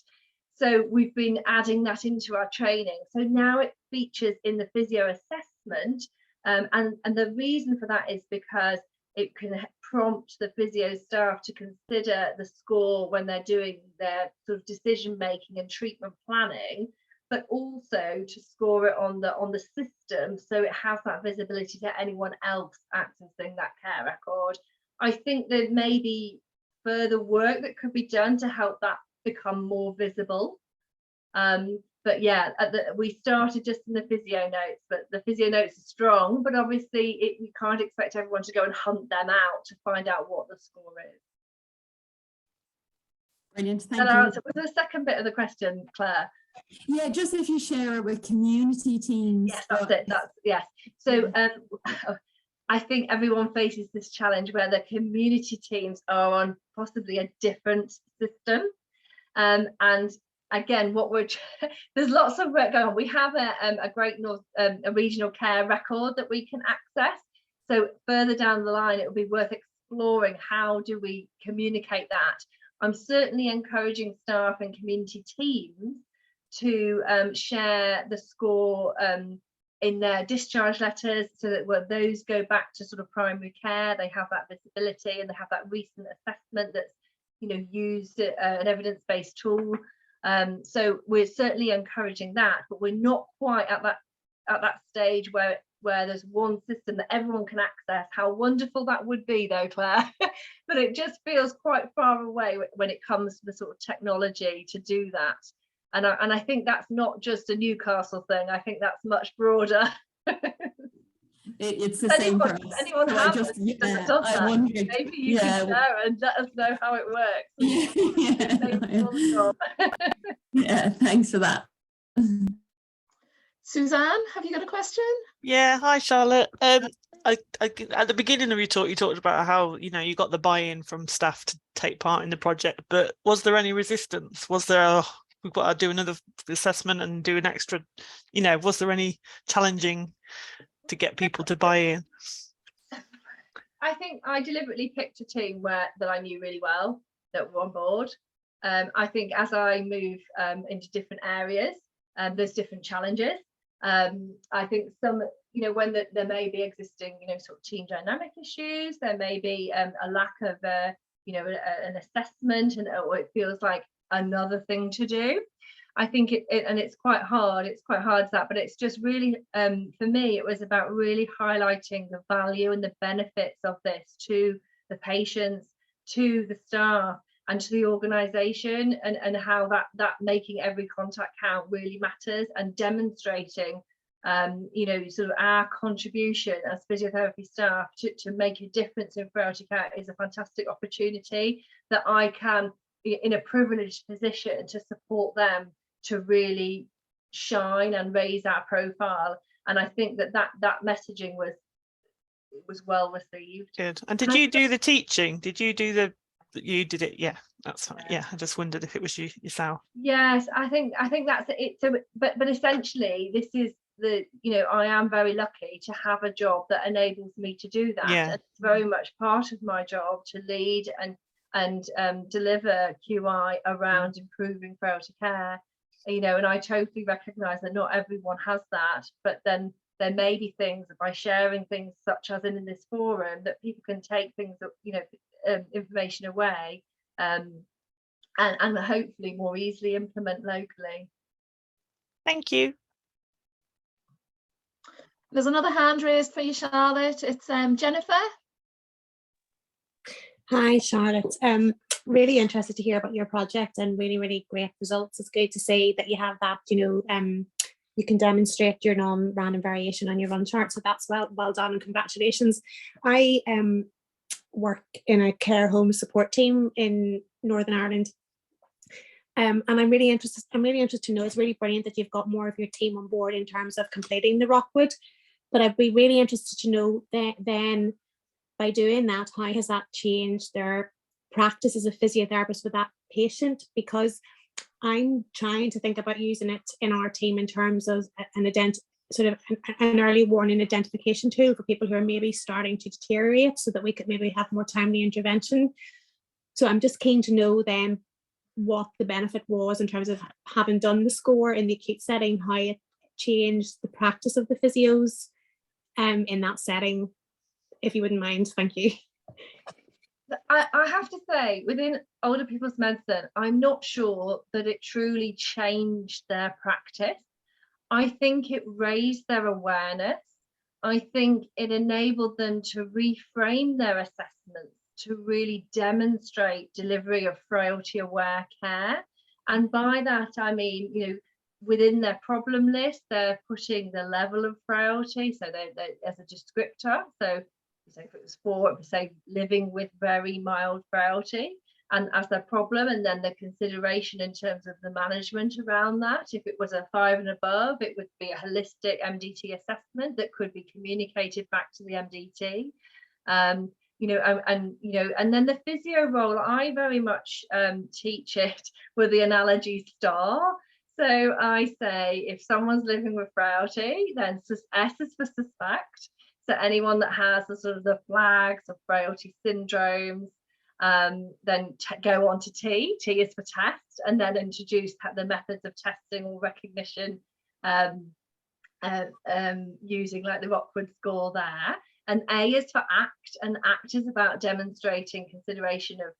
So we've been adding that into our training. So now it features in the physio assessment. And the reason for that is because it can prompt the physio staff to consider the score when they're doing their sort of decision making and treatment planning, but also to score it on the system, so it has that visibility to anyone else accessing that care record. I think there may be further work that could be done to help that become more visible. But yeah, we started just in the physio notes, but the physio notes are strong, but obviously we can't expect everyone to go and hunt them out to find out what the score is. Brilliant, thank you. Was there a second bit of the question, Claire? Yeah, just if you share it with community teams. Yes, that's it. Yes. So I think everyone faces this challenge where the community teams are on possibly a different system, and again, there's lots of work going on. We have a Great North a regional care record that we can access. So further down the line, it would be worth exploring how do we communicate that. I'm certainly encouraging staff and community teams to share the score in their discharge letters, so that when those go back to sort of primary care, they have that visibility and they have that recent assessment that's used an evidence-based tool. So we're certainly encouraging that, but we're not quite at that stage where there's one system that everyone can access. How wonderful that would be, though, Claire. But it just feels quite far away when it comes to the sort of technology to do that. And I think that's not just a Newcastle thing. I think that's much broader. It's the same for us. Anyone so has just, maybe you can share and let us know how it works. Yeah, thanks for that. Suzanne, have you got a question? Yeah, hi Charlotte. I at the beginning of your talk, you talked about how you got the buy-in from staff to take part in the project, but was there any resistance? Was there we've got to do another assessment and do an extra, was there any challenging to get people to buy in? I think I deliberately picked a team that I knew really well, that were on board. I think as I move into different areas, there's different challenges. I think some, when there may be existing, sort of team dynamic issues, there may be a lack of, an assessment, or it feels like another thing to do. I think it's quite hard. It's quite hard that, but it's just really, for me, it was about really highlighting the value and the benefits of this to the patients, to the staff, and to the organisation, and how that making every contact count really matters, and demonstrating, sort of our contribution as physiotherapy staff to make a difference in frailty care is a fantastic opportunity that I can, in a privileged position, to support them to really shine and raise our profile. And I think that messaging was well received. Good. And did you do the teaching? Did you do you did it? Yeah, that's fine. Yeah, I just wondered if it was yourself. Yes, I think that's it. So but essentially this is I am very lucky to have a job that enables me to do that. Yeah. And it's very much part of my job to lead and deliver QI around improving frailty care, and I totally recognize that not everyone has that, but then there may be things by sharing things such as in this forum that people can take things that information away, and hopefully more easily implement locally. Thank you. There's another hand raised for you, Charlotte. It's Jennifer. Hi, Charlotte. Really interested to hear about your project and really, really great results. It's good to see that you have that, you can demonstrate your non-random variation on your run chart. So that's well done and congratulations. I work in a care home support team in Northern Ireland. And I'm really interested to know, it's really brilliant that you've got more of your team on board in terms of completing the Rockwood. But I'd be really interested to know that then, by doing that, how has that changed their practice as a physiotherapist with that patient? Because I'm trying to think about using it in our team in terms of an early warning identification tool for people who are maybe starting to deteriorate, so that we could maybe have more timely intervention. So I'm just keen to know then what the benefit was in terms of having done the score in the acute setting, how it changed the practice of the physios in that setting, if you wouldn't mind. Thank you. I have to say, within older people's medicine, I'm not sure that it truly changed their practice. I think it raised their awareness. I think it enabled them to reframe their assessments to really demonstrate delivery of frailty aware care. And by that, I mean, within their problem list, they're putting the level of frailty. So they as a descriptor. So if it was 4, it would say living with very mild frailty, and as their problem, and then the consideration in terms of the management around that. If it was a 5 and above, it would be a holistic MDT assessment that could be communicated back to the MDT. And then the physio role, I very much teach it with the analogy STAR. So I say, if someone's living with frailty, then S is for suspect. So anyone that has the flags of frailty syndromes, then go on to T. T is for test, and then introduce the methods of testing or recognition using like the Rockwood score there. And A is for ACT, and ACT is about demonstrating consideration of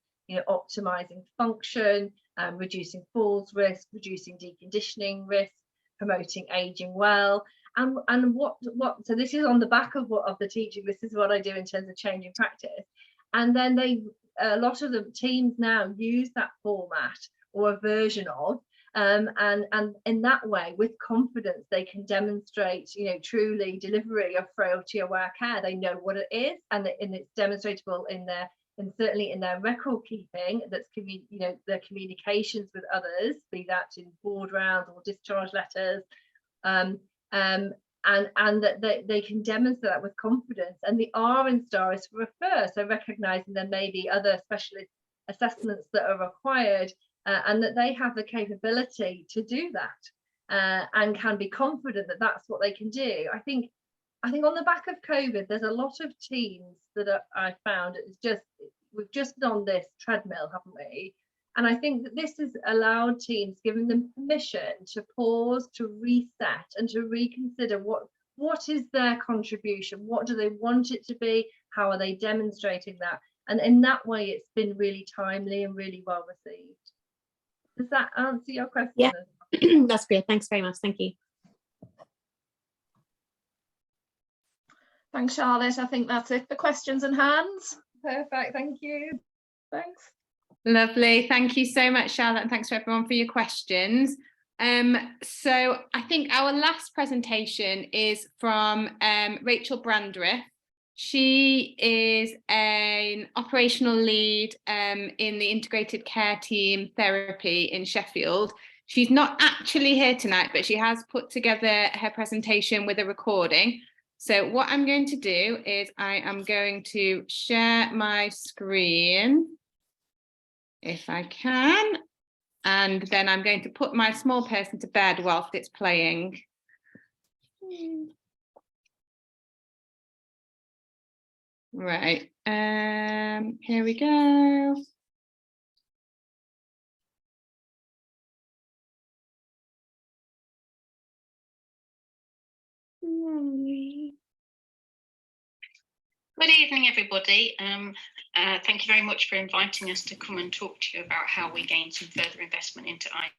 optimizing function, reducing falls risk, reducing deconditioning risk, promoting aging well. And what so this is on the back of the teaching. This is what I do in terms of changing practice. And then a lot of the teams now use that format or a version of, and in that way, with confidence, they can demonstrate truly delivery of frailty aware care. They know what it is, and it's demonstratable in their, and certainly in their record keeping. That's their communications with others, be that in board rounds or discharge letters. And that they can demonstrate that with confidence. And the R in STAR is for refer, so recognizing there may be other specialist assessments that are required, and that they have the capability to do that, and can be confident that that's what they can do. I think on the back of COVID, there's a lot of teams that I found we've just been on this treadmill, haven't we? And I think that this has allowed teams, giving them permission to pause, to reset, and to reconsider what is their contribution, what do they want it to be, how are they demonstrating that, and in that way it's been really timely and really well received. Does that answer your question? Yeah, that's great. Thanks very much. Thank you. Thanks, Charlotte. I think that's it for questions and hands. Perfect. Thank you. Thanks. Lovely. Thank you so much, Charlotte, and thanks to everyone for your questions. So I think our last presentation is from Rachel Brandreth. She is an operational lead in the integrated care team therapy in Sheffield. She's not actually here tonight, but she has put together her presentation with a recording. So what I'm going to do is I am going to share my screen, if I can, and then I'm going to put my small person to bed whilst it's playing. Right, here we go. Good evening, everybody. Thank you very much for inviting us to come and talk to you about how we gain some further investment into AGILE.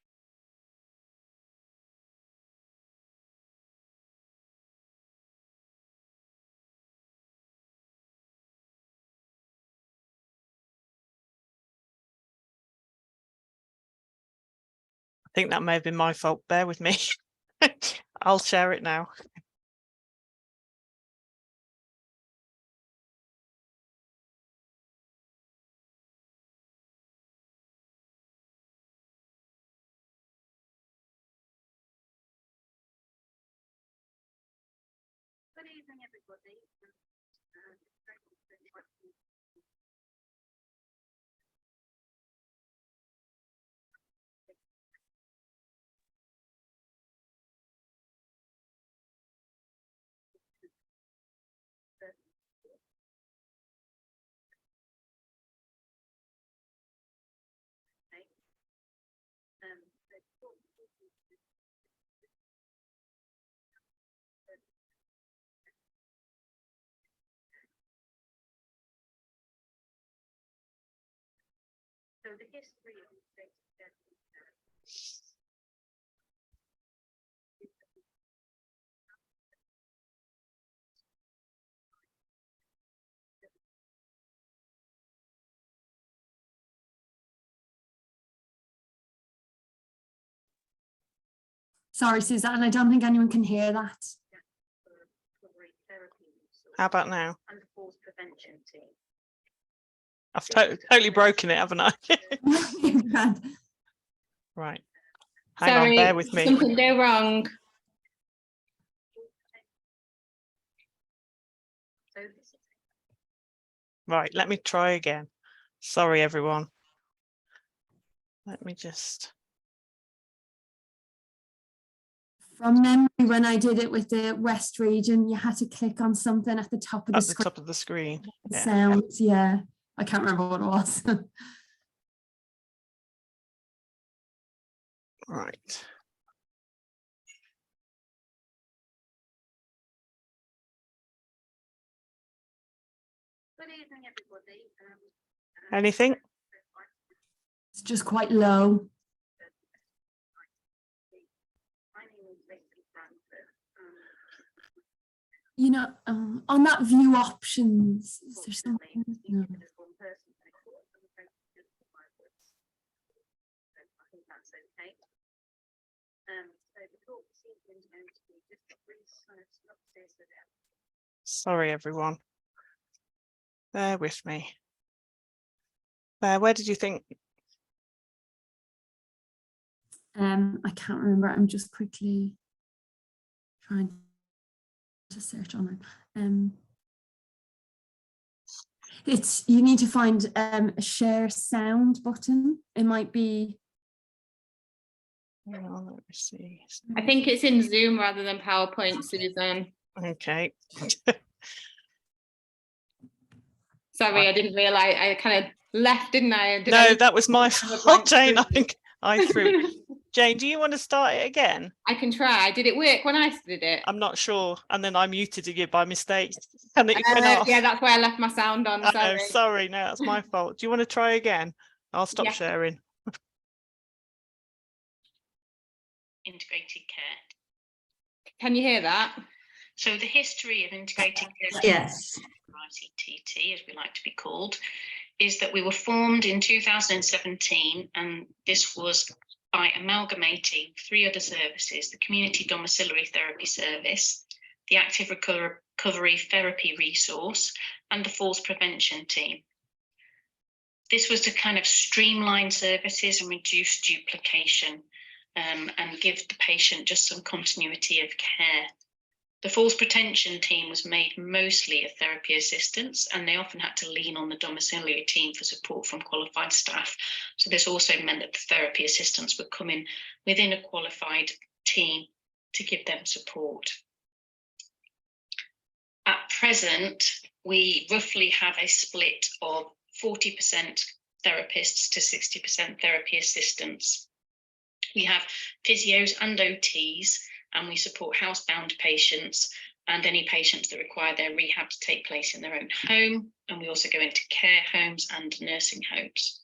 think that may have been my fault. Bear with me. I'll share it now. Good evening, everybody. So the history of Sorry, Suzanne, I don't think anyone can hear that. How about now? and the falls prevention team. I've totally broken it, haven't I? Right. Hang on, bear with me. Something go wrong. Right, let me try again. Sorry, everyone. Let me just. From memory, when I did it with the West region, you had to click on something at the top of the At the screen. top of the screen. Yeah. Sounds, yeah. I can't remember what it was. Right. Good evening, everybody. Anything? It's just quite low. You know, on that view options, is there something? No. Sorry, everyone. Bear with me. Where did you think? I can't remember. I'm just quickly trying to search on it. It's, you need to find a share sound button. It might be. Hang on, let me see. I think it's in Zoom rather than PowerPoint, Susan. Okay. Sorry, I didn't realise. I kind of left, didn't I? No, that was my fault, Jane. I screen? think I threw. Jane, do you want to start it again? I can try. Did it work when I did it? I'm not sure. And then I muted you by mistake. And it went off. Yeah, that's why I left my sound on. Sorry. Sorry, no, that's my fault. Do you want to try again? I'll stop Yeah. sharing. Integrated care. Can you hear that? So the history of integrated care, Yes. ICTT, as we like to be called, is that we were formed in 2017, and this was by amalgamating 3 other services: the Community Domiciliary Therapy Service, the Active Recovery Therapy Resource, and the Falls Prevention Team. This was to kind of streamline services and reduce duplication, and give the patient just some continuity of care. The Falls Prevention Team was made mostly of therapy assistants, and they often had to lean on the domiciliary team for support from qualified staff. So this also meant that the therapy assistants would come in within a qualified team to give them support. At present, we roughly have a split of 40% therapists to 60% therapy assistants. We have physios and OTs, and we support housebound patients and any patients that require their rehab to take place in their own home. And we also go into care homes and nursing homes.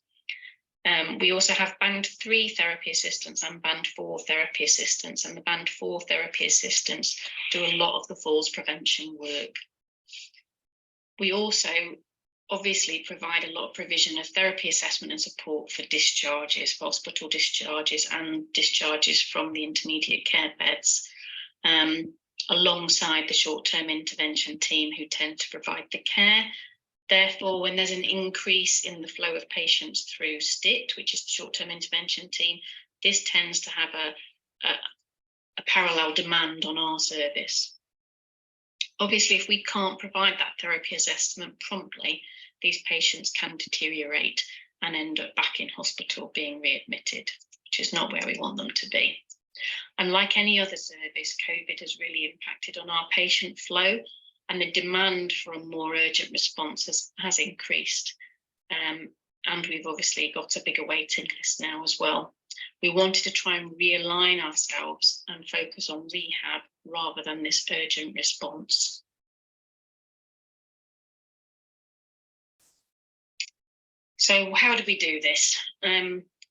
We also have Band 3 therapy assistants and Band 4 therapy assistants, and the Band 4 therapy assistants do a lot of the falls prevention work. We also obviously provide a lot of provision of therapy assessment and support for discharges, for hospital discharges and discharges from the intermediate care beds, alongside the short-term intervention team who tend to provide the care. Therefore, when there's an increase in the flow of patients through STIT, which is the short-term intervention team, this tends to have a parallel demand on our service. Obviously, if we can't provide that therapy assessment promptly, these patients can deteriorate and end up back in hospital being readmitted, which is not where we want them to be. And like any other service, COVID has really impacted on our patient flow, and the demand for a more urgent response has increased. And we've obviously got a bigger waiting list now as well. We wanted to try and realign ourselves and focus on rehab rather than this urgent response. So how do we do this?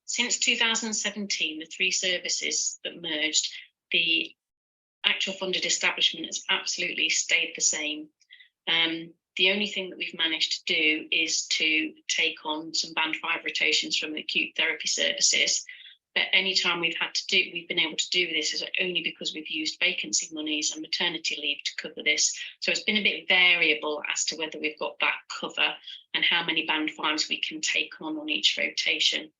Since 2017, the 3 services that merged, the actual funded establishment has absolutely stayed the same. The only thing that we've managed to do is to take on some band 5 rotations from the acute therapy services. But any time we've been able to do this is only because we've used vacancy monies and maternity leave to cover this. So it's been a bit variable as to whether we've got that cover and how many band 5s we can take on each rotation.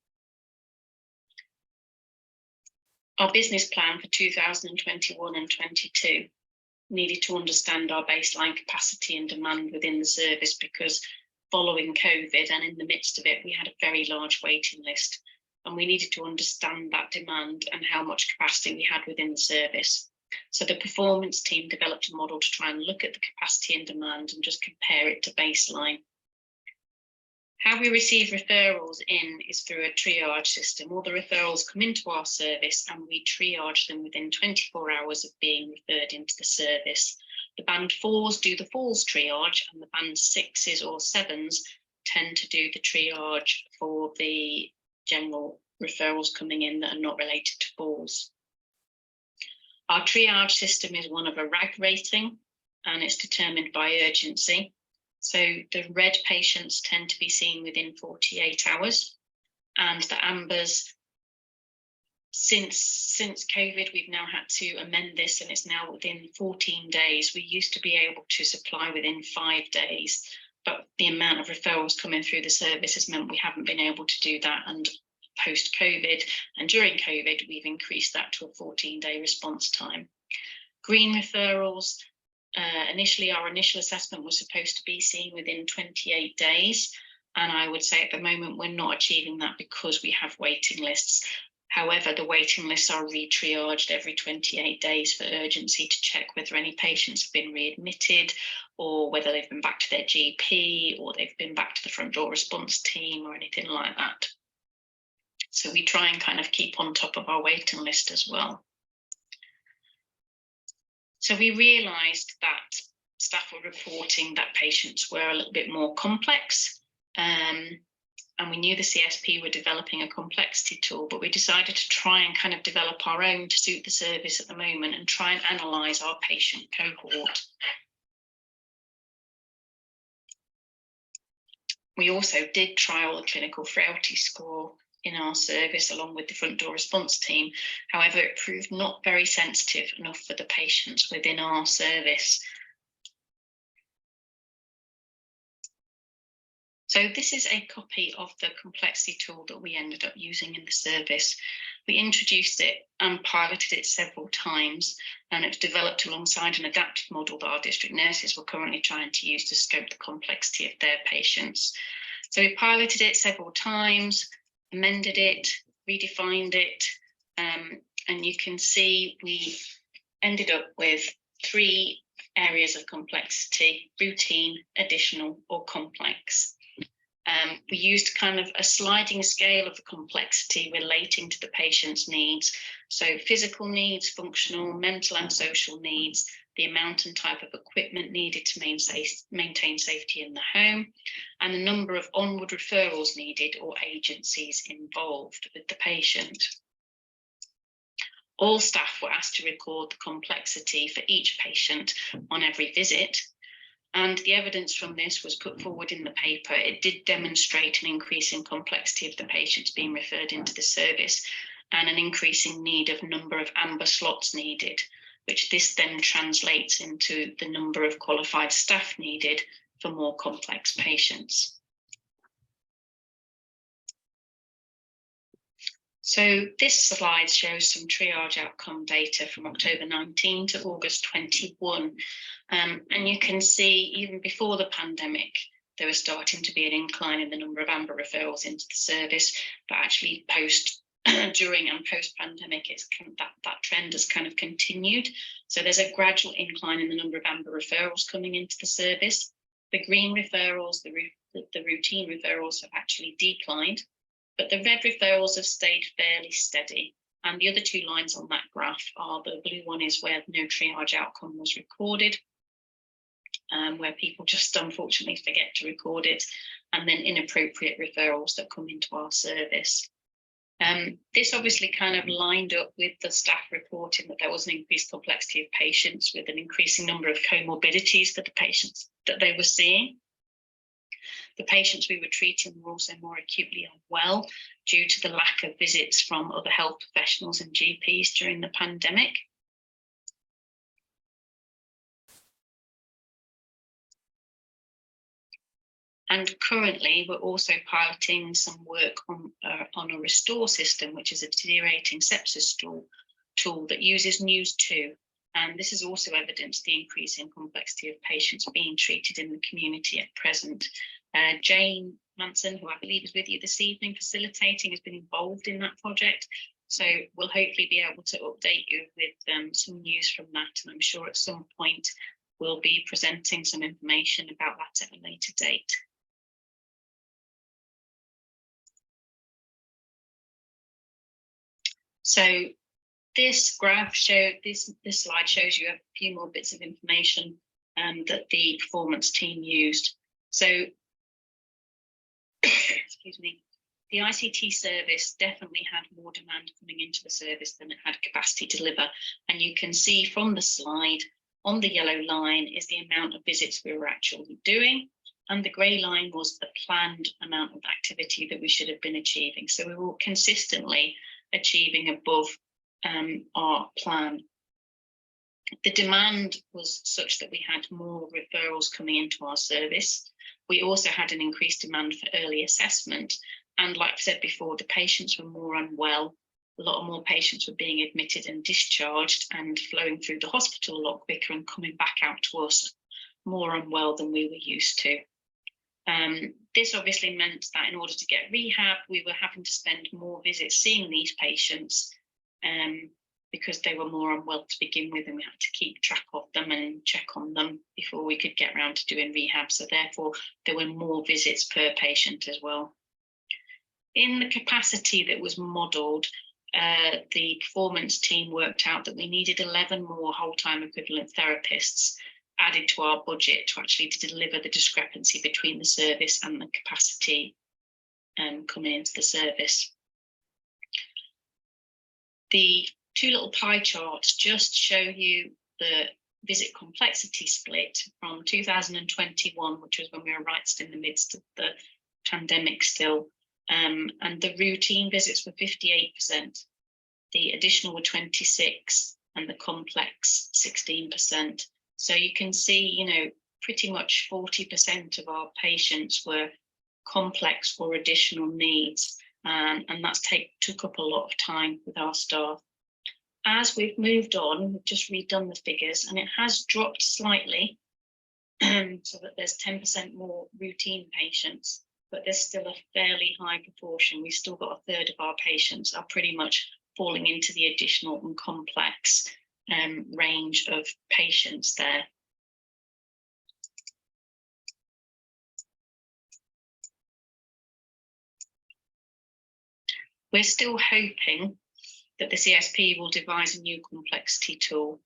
Our business plan for 2021 and 22 needed to understand our baseline capacity and demand within the service, because following COVID and in the midst of it, we had a very large waiting list, and we needed to understand that demand and how much capacity we had within the service. So the performance team developed a model to try and look at the capacity and demand and just compare it to baseline. How we receive referrals in is through a triage system. All the referrals come into our service and we triage them within 24 hours of being referred into the service. The band 4s do the falls triage, and the band 6s or 7s tend to do the triage for the general referrals coming in that are not related to falls. Our triage system is one of a RAG rating, and it's determined by urgency. So the red patients tend to be seen within 48 hours, and the ambers, since COVID, we've now had to amend this, and it's now within 14 days. We used to be able to supply within 5 days, but the amount of referrals coming through the service has meant we haven't been able to do that. And post-COVID and during COVID, we've increased that to a 14-day response time. Green referrals, initially our initial assessment was supposed to be seen within 28 days. And I would say at the moment, we're not achieving that because we have waiting lists. However, the waiting lists are re-triaged every 28 days for urgency to check whether any patients have been readmitted, or whether they've been back to their GP, or they've been back to the front door response team or anything like that. So we try and kind of keep on top of our waiting list as well. So we realised that staff were reporting that patients were a little bit more complex, and we knew the CSP were developing a complexity tool, but we decided to try and kind of develop our own to suit the service at the moment and try and analyse our patient cohort. We also did trial a clinical frailty score in our service along with the front door response team. However, it proved not very sensitive enough for the patients within our service. So this is a copy of the complexity tool that we ended up using in the service. We introduced it and piloted it several times, and it was developed alongside an adaptive model that our district nurses were currently trying to use to scope the complexity of their patients. So we piloted it several times, amended it, redefined it, and you can see we ended up with 3 areas of complexity: routine, additional, or complex. We used kind of a sliding scale of the complexity relating to the patient's needs. So physical needs, functional, mental and social needs, the amount and type of equipment needed to maintain safety in the home, and the number of onward referrals needed or agencies involved with the patient. All staff were asked to record the complexity for each patient on every visit. And the evidence from this was put forward in the paper. It did demonstrate an increase in complexity of the patients being referred into the service and an increasing need of number of amber slots needed, which this then translates into the number of qualified staff needed for more complex patients. So this slide shows some triage outcome data from October 19 to August 21. And you can see even before the pandemic, there was starting to be an incline in the number of amber referrals into the service, but actually during and post-pandemic, that trend has kind of continued. So there's a gradual incline in the number of amber referrals coming into the service. The green referrals, the routine referrals have actually declined, but the red referrals have stayed fairly steady. And the other two lines on that graph are, the blue one is where no triage outcome was recorded, where people just unfortunately forget to record it, and then inappropriate referrals that come into our service. This obviously kind of lined up with the staff reporting that there was an increased complexity of patients with an increasing number of comorbidities for the patients that they were seeing. The patients we were treating were also more acutely unwell due to the lack of visits from other health professionals and GPs during the pandemic. And currently, we're also piloting some work on a restore system, which is a deteriorating sepsis tool that uses News2. And this has also evidenced the increase in complexity of patients being treated in the community at present. Jane Manson, who I believe is with you this evening facilitating, has been involved in that project. So we'll hopefully be able to update you with some news from that. And I'm sure at some point we'll be presenting some information about that at a later date. So this graph this slide shows you a few more bits of information that the performance team used. So, excuse me, the ICT service definitely had more demand coming into the service than it had capacity to deliver. And you can see from the slide, on the yellow line is the amount of visits we were actually doing, and the grey line was the planned amount of activity that we should have been achieving. So we were consistently achieving above our plan. The demand was such that we had more referrals coming into our service. We also had an increased demand for early assessment. And like I said before, the patients were more unwell. A lot more patients were being admitted and discharged and flowing through the hospital a lot quicker and coming back out to us more unwell than we were used to. This obviously meant that in order to get rehab, we were having to spend more visits seeing these patients because they were more unwell to begin with, and we had to keep track of them and check on them before we could get around to doing rehab. So therefore, there were more visits per patient as well. In the capacity that was modelled, the performance team worked out that we needed 11 more whole-time equivalent therapists added to our budget to actually deliver the discrepancy between the service and the capacity coming into the service. The two little pie charts just show you the visit complexity split from 2021, which was when we were right in the midst of the pandemic still, and the routine visits were 58%, the additional were 26%, and the complex 16%. So you can see, you know, pretty much 40% of our patients were complex or additional needs, and that's took up a lot of time with our staff. As we've moved on, we've just redone the figures, and it has dropped slightly, so that there's 10% more routine patients, but there's still a fairly high proportion. We've still got a third of our patients are pretty much falling into the additional and complex range of patients there. We're still hoping that the CSP will devise a new complexity tool.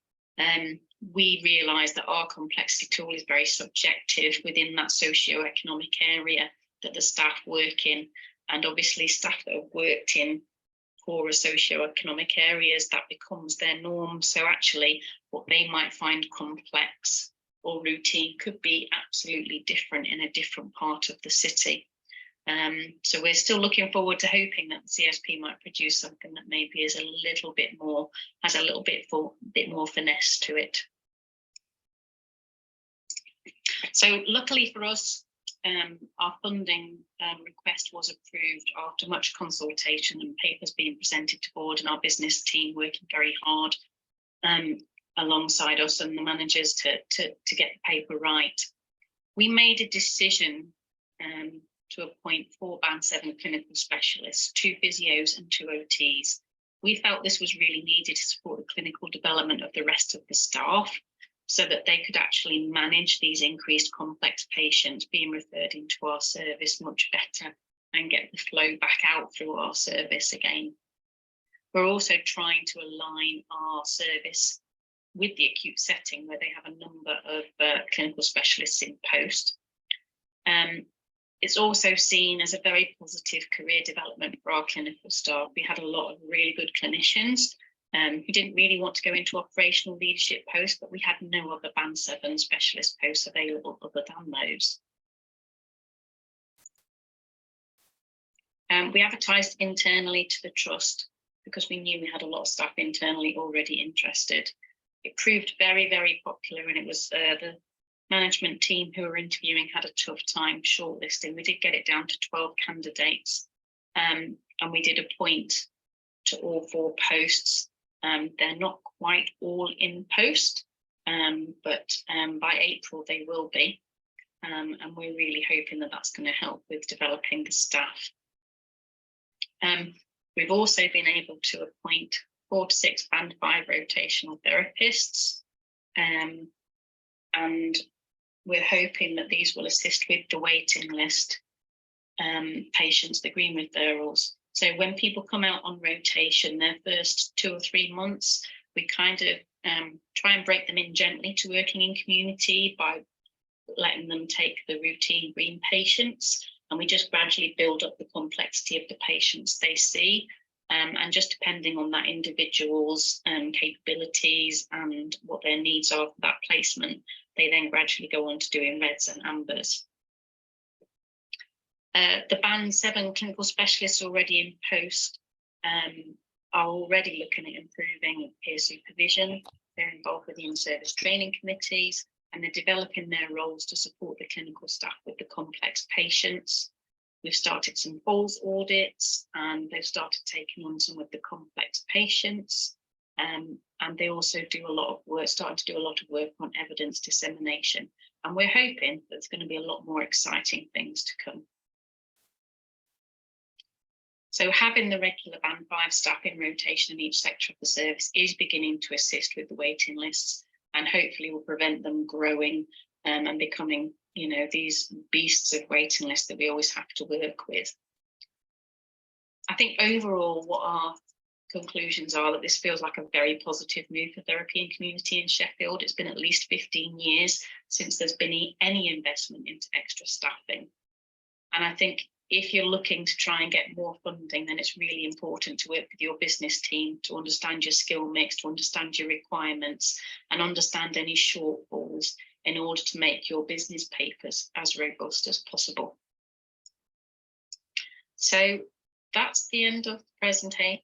We realise that our complexity tool is very subjective within that socio-economic area that the staff work in, and obviously staff that have worked in poorer socio-economic areas, that becomes their norm. So actually what they might find complex or routine could be absolutely different in a different part of the city. So we're still looking forward to hoping that the CSP might produce something that maybe is a little bit more, has a little bit more finesse to it. So luckily for us, our funding request was approved after much consultation and papers being presented to board, and our business team working very hard alongside us and the managers to get the paper right. We made a decision to appoint 4 Band 7 clinical specialists, 2 physios and 2 OTs. We felt this was really needed to support the clinical development of the rest of the staff, so that they could actually manage these increased complex patients being referred into our service much better and get the flow back out through our service again. We're also trying to align our service with the acute setting, where they have a number of clinical specialists in post. It's also seen as a very positive career development for our clinical staff. We had a lot of really good clinicians who didn't really want to go into operational leadership posts, but we had no other Band 7 specialist posts available other than those. We advertised internally to the trust because we knew we had a lot of staff internally already interested. It proved very, very popular, and it was the management team who were interviewing had a tough time shortlisting. We did get it down to 12 candidates, and we did appoint to all 4 posts. They're not quite all in post, but by April they will be, and we're really hoping that that's going to help with developing the staff. We've also been able to appoint 4 to 6 Band 5 rotational therapists, and we're hoping that these will assist with the waiting list patients, the green referrals. So when people come out on rotation, their first 2 or 3 months, we kind of try and break them in gently to working in community by letting them take the routine green patients, and we just gradually build up the complexity of the patients they see. And just depending on that individual's capabilities and what their needs are for that placement, they then gradually go on to doing reds and ambers. The Band 7 clinical specialists already in post are already looking at improving peer supervision. They're involved with the in-service training committees, and they're developing their roles to support the clinical staff with the complex patients. We've started some falls audits, and they've started taking on some of the complex patients. And they also do a lot of work, starting to do a lot of work on evidence dissemination. And we're hoping that there's going to be a lot more exciting things to come. So having the regular Band 5 staff in rotation in each sector of the service is beginning to assist with the waiting lists, and hopefully will prevent them growing and becoming, you know, these beasts of waiting lists that we always have to work with. I think overall what our conclusions are that this feels like a very positive move for therapy and community in Sheffield. It's been at least 15 years since there's been any investment into extra staffing. And I think if you're looking to try and get more funding, then it's really important to work with your business team to understand your skill mix, to understand your requirements, and understand any shortfalls in order to make your business papers as robust as possible. So that's the end of the presentation.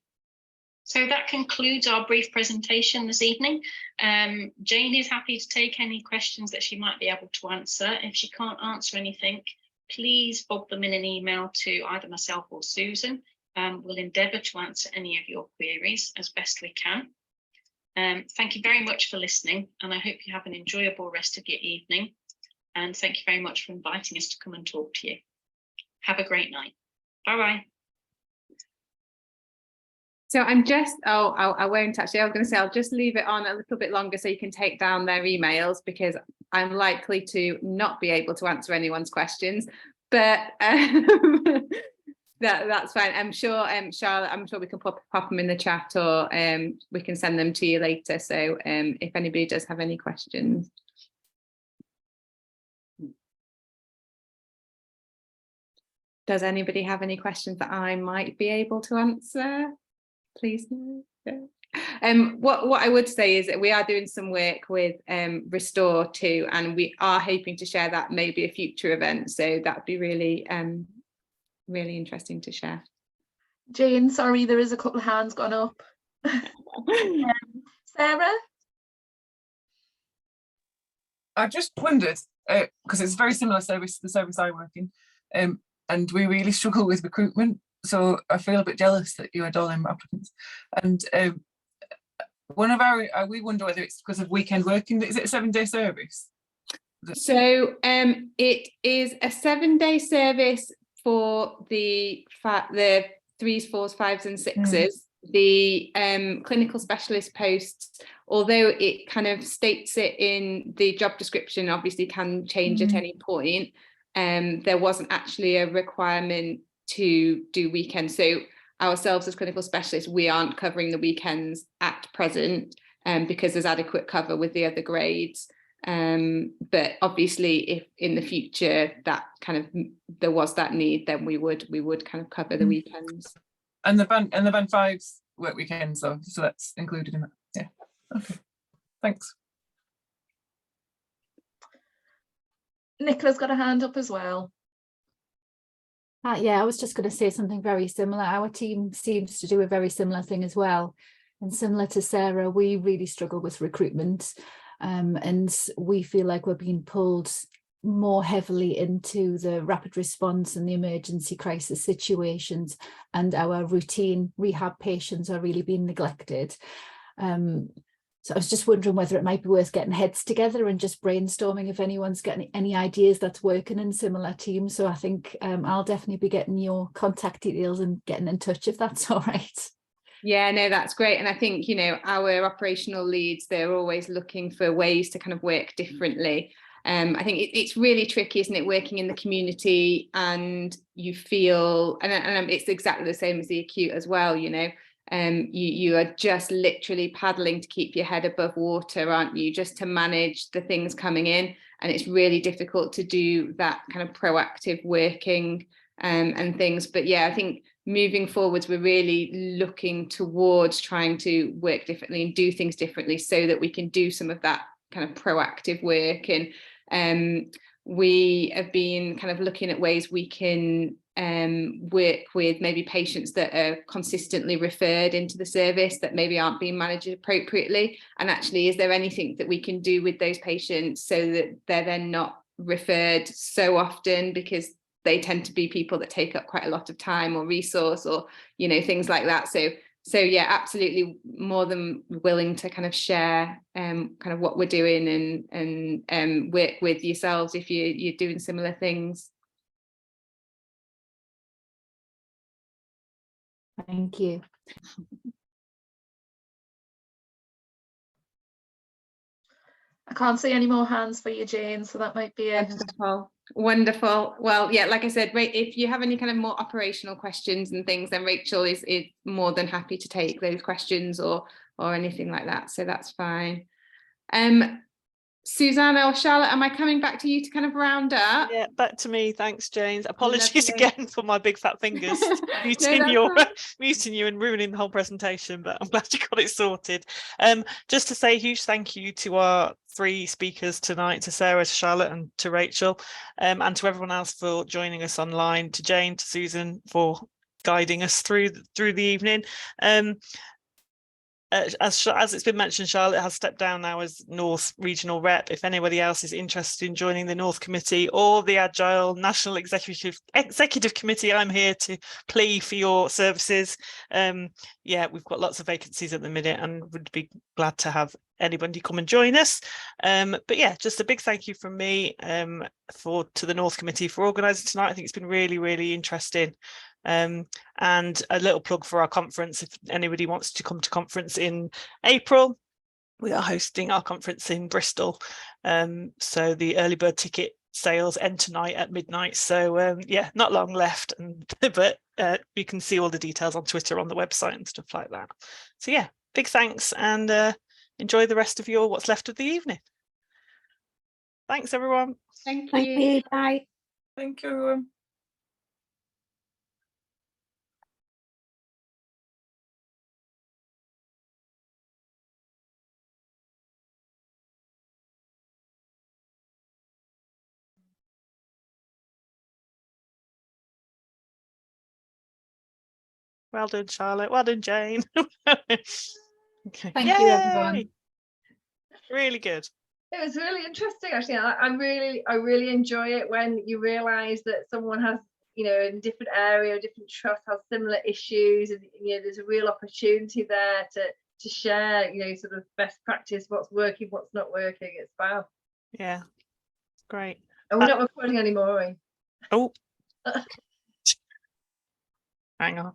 So that concludes our brief presentation this evening. Jane is happy to take any questions that she might be able to answer. If she can't answer anything, please bob them in an email to either myself or Susan. We'll endeavour to answer any of your queries as best we can. Thank you very much for listening, and I hope you have an enjoyable rest of your evening. And thank you very much for inviting us to come and talk to you. Have a great night. Bye-bye. So I'm just, I won't actually, I was going to say, I'll just leave it on a little bit longer so you can take down their emails, because I'm likely to not be able to answer anyone's questions, but that's fine. I'm sure, Charlotte, I'm sure we can pop them in the chat, or we can send them to you later. So if anybody does have any questions. Does anybody have any questions that I might be able to answer? Please no. What I would say is that we are doing some work with Restore too, and we are hoping to share that maybe a future event. So that'd be really really interesting to share. Jane, sorry, there is a couple of hands gone up. Sarah? I just wondered, because it's a very similar service to the service I work in, and we really struggle with recruitment. So I feel a bit jealous that you had all them applicants. And we wonder whether it's because of weekend working. Is it a 7-day service? So it is a 7-day service for the 3s, 4s, 5s and 6s. The clinical specialist posts, although it kind of states it in the job description, obviously can change at any point. There wasn't actually a requirement to do weekends. So ourselves as clinical specialists, we aren't covering the weekends at present because there's adequate cover with the other grades. But obviously if in the future that kind of there was that need, then we would kind of cover the weekends. And the band 5s work weekends though, so that's included in that. Yeah. Okay. Thanks. Nicola's got a hand up as well. Yeah, I was just going to say something very similar. Our team seems to do a very similar thing as well. And similar to Sarah, we really struggle with recruitment. And we feel like we're being pulled more heavily into the rapid response and the emergency crisis situations, and our routine rehab patients are really being neglected. So I was just wondering whether it might be worth getting heads together and just brainstorming if anyone's got any ideas that's working in similar teams. So I think I'll definitely be getting your contact details and getting in touch if that's all right. Yeah, no, that's great. And I think, you know, our operational leads, they're always looking for ways to kind of work differently. I think it's really tricky, isn't it, working in the community and you feel, and it's exactly the same as the acute as well, you know, you are just literally paddling to keep your head above water, aren't you, just to manage the things coming in. And it's really difficult to do that kind of proactive working and things. But yeah, I think moving forwards, we're really looking towards trying to work differently and do things differently so that we can do some of that kind of proactive work. And we have been kind of looking at ways we can work with maybe patients that are consistently referred into the service that maybe aren't being managed appropriately. And actually, is there anything that we can do with those patients so that they're then not referred so often, because they tend to be people that take up quite a lot of time or resource or, you know, things like that. So yeah, absolutely more than willing to kind of share kind of what we're doing and work with yourselves if you're doing similar things. Thank you. I can't see any more hands for you, Jane, so that might be it. Wonderful. Well, yeah, like I said, if you have any kind of more operational questions and things, then Rachel is more than happy to take those questions or anything like that. So that's fine. Susanna or Charlotte, am I coming back to you to kind of round up? Yeah, back to me. Thanks, James. Apologies Lovely. again for my big fat fingers muting you and ruining the whole presentation, but I'm glad you got it sorted. Just to say a huge thank you to our 3 speakers tonight, to Sarah, to Charlotte and to Rachel, and to everyone else for joining us online, to Jane, to Susan for guiding us through the evening. As it's been mentioned, Charlotte has stepped down now as North Regional Rep. If anybody else is interested in joining the North Committee or the AGILE National Executive Committee, I'm here to plea for your services. Yeah, we've got lots of vacancies at the minute and would be glad to have anybody come and join us. But yeah, just a big thank you from me to the North Committee for organising tonight. I think it's been really, really interesting. And a little plug for our conference, if anybody wants to come to conference in April, we are hosting our conference in Bristol. So the early bird ticket sales end tonight at midnight. So yeah, not long left, but you can see all the details on Twitter, on the website and stuff like that. So yeah, big thanks, and enjoy the rest of what's left of the evening. Thanks, everyone. Thank Thank you. Bye. Thank you, everyone. Well done, Charlotte. Well done, Jane. Okay. Thank you, everyone. Yay! Really good. It was really interesting, actually. I really enjoy it when you realise that someone has, you know, in a different area, a different trust, has similar issues, and you know, there's a real opportunity there to share, you know, sort of best practice, what's working, what's not working. It's wow. Yeah, great. And we're not recording anymore, are we? Oh, hang on.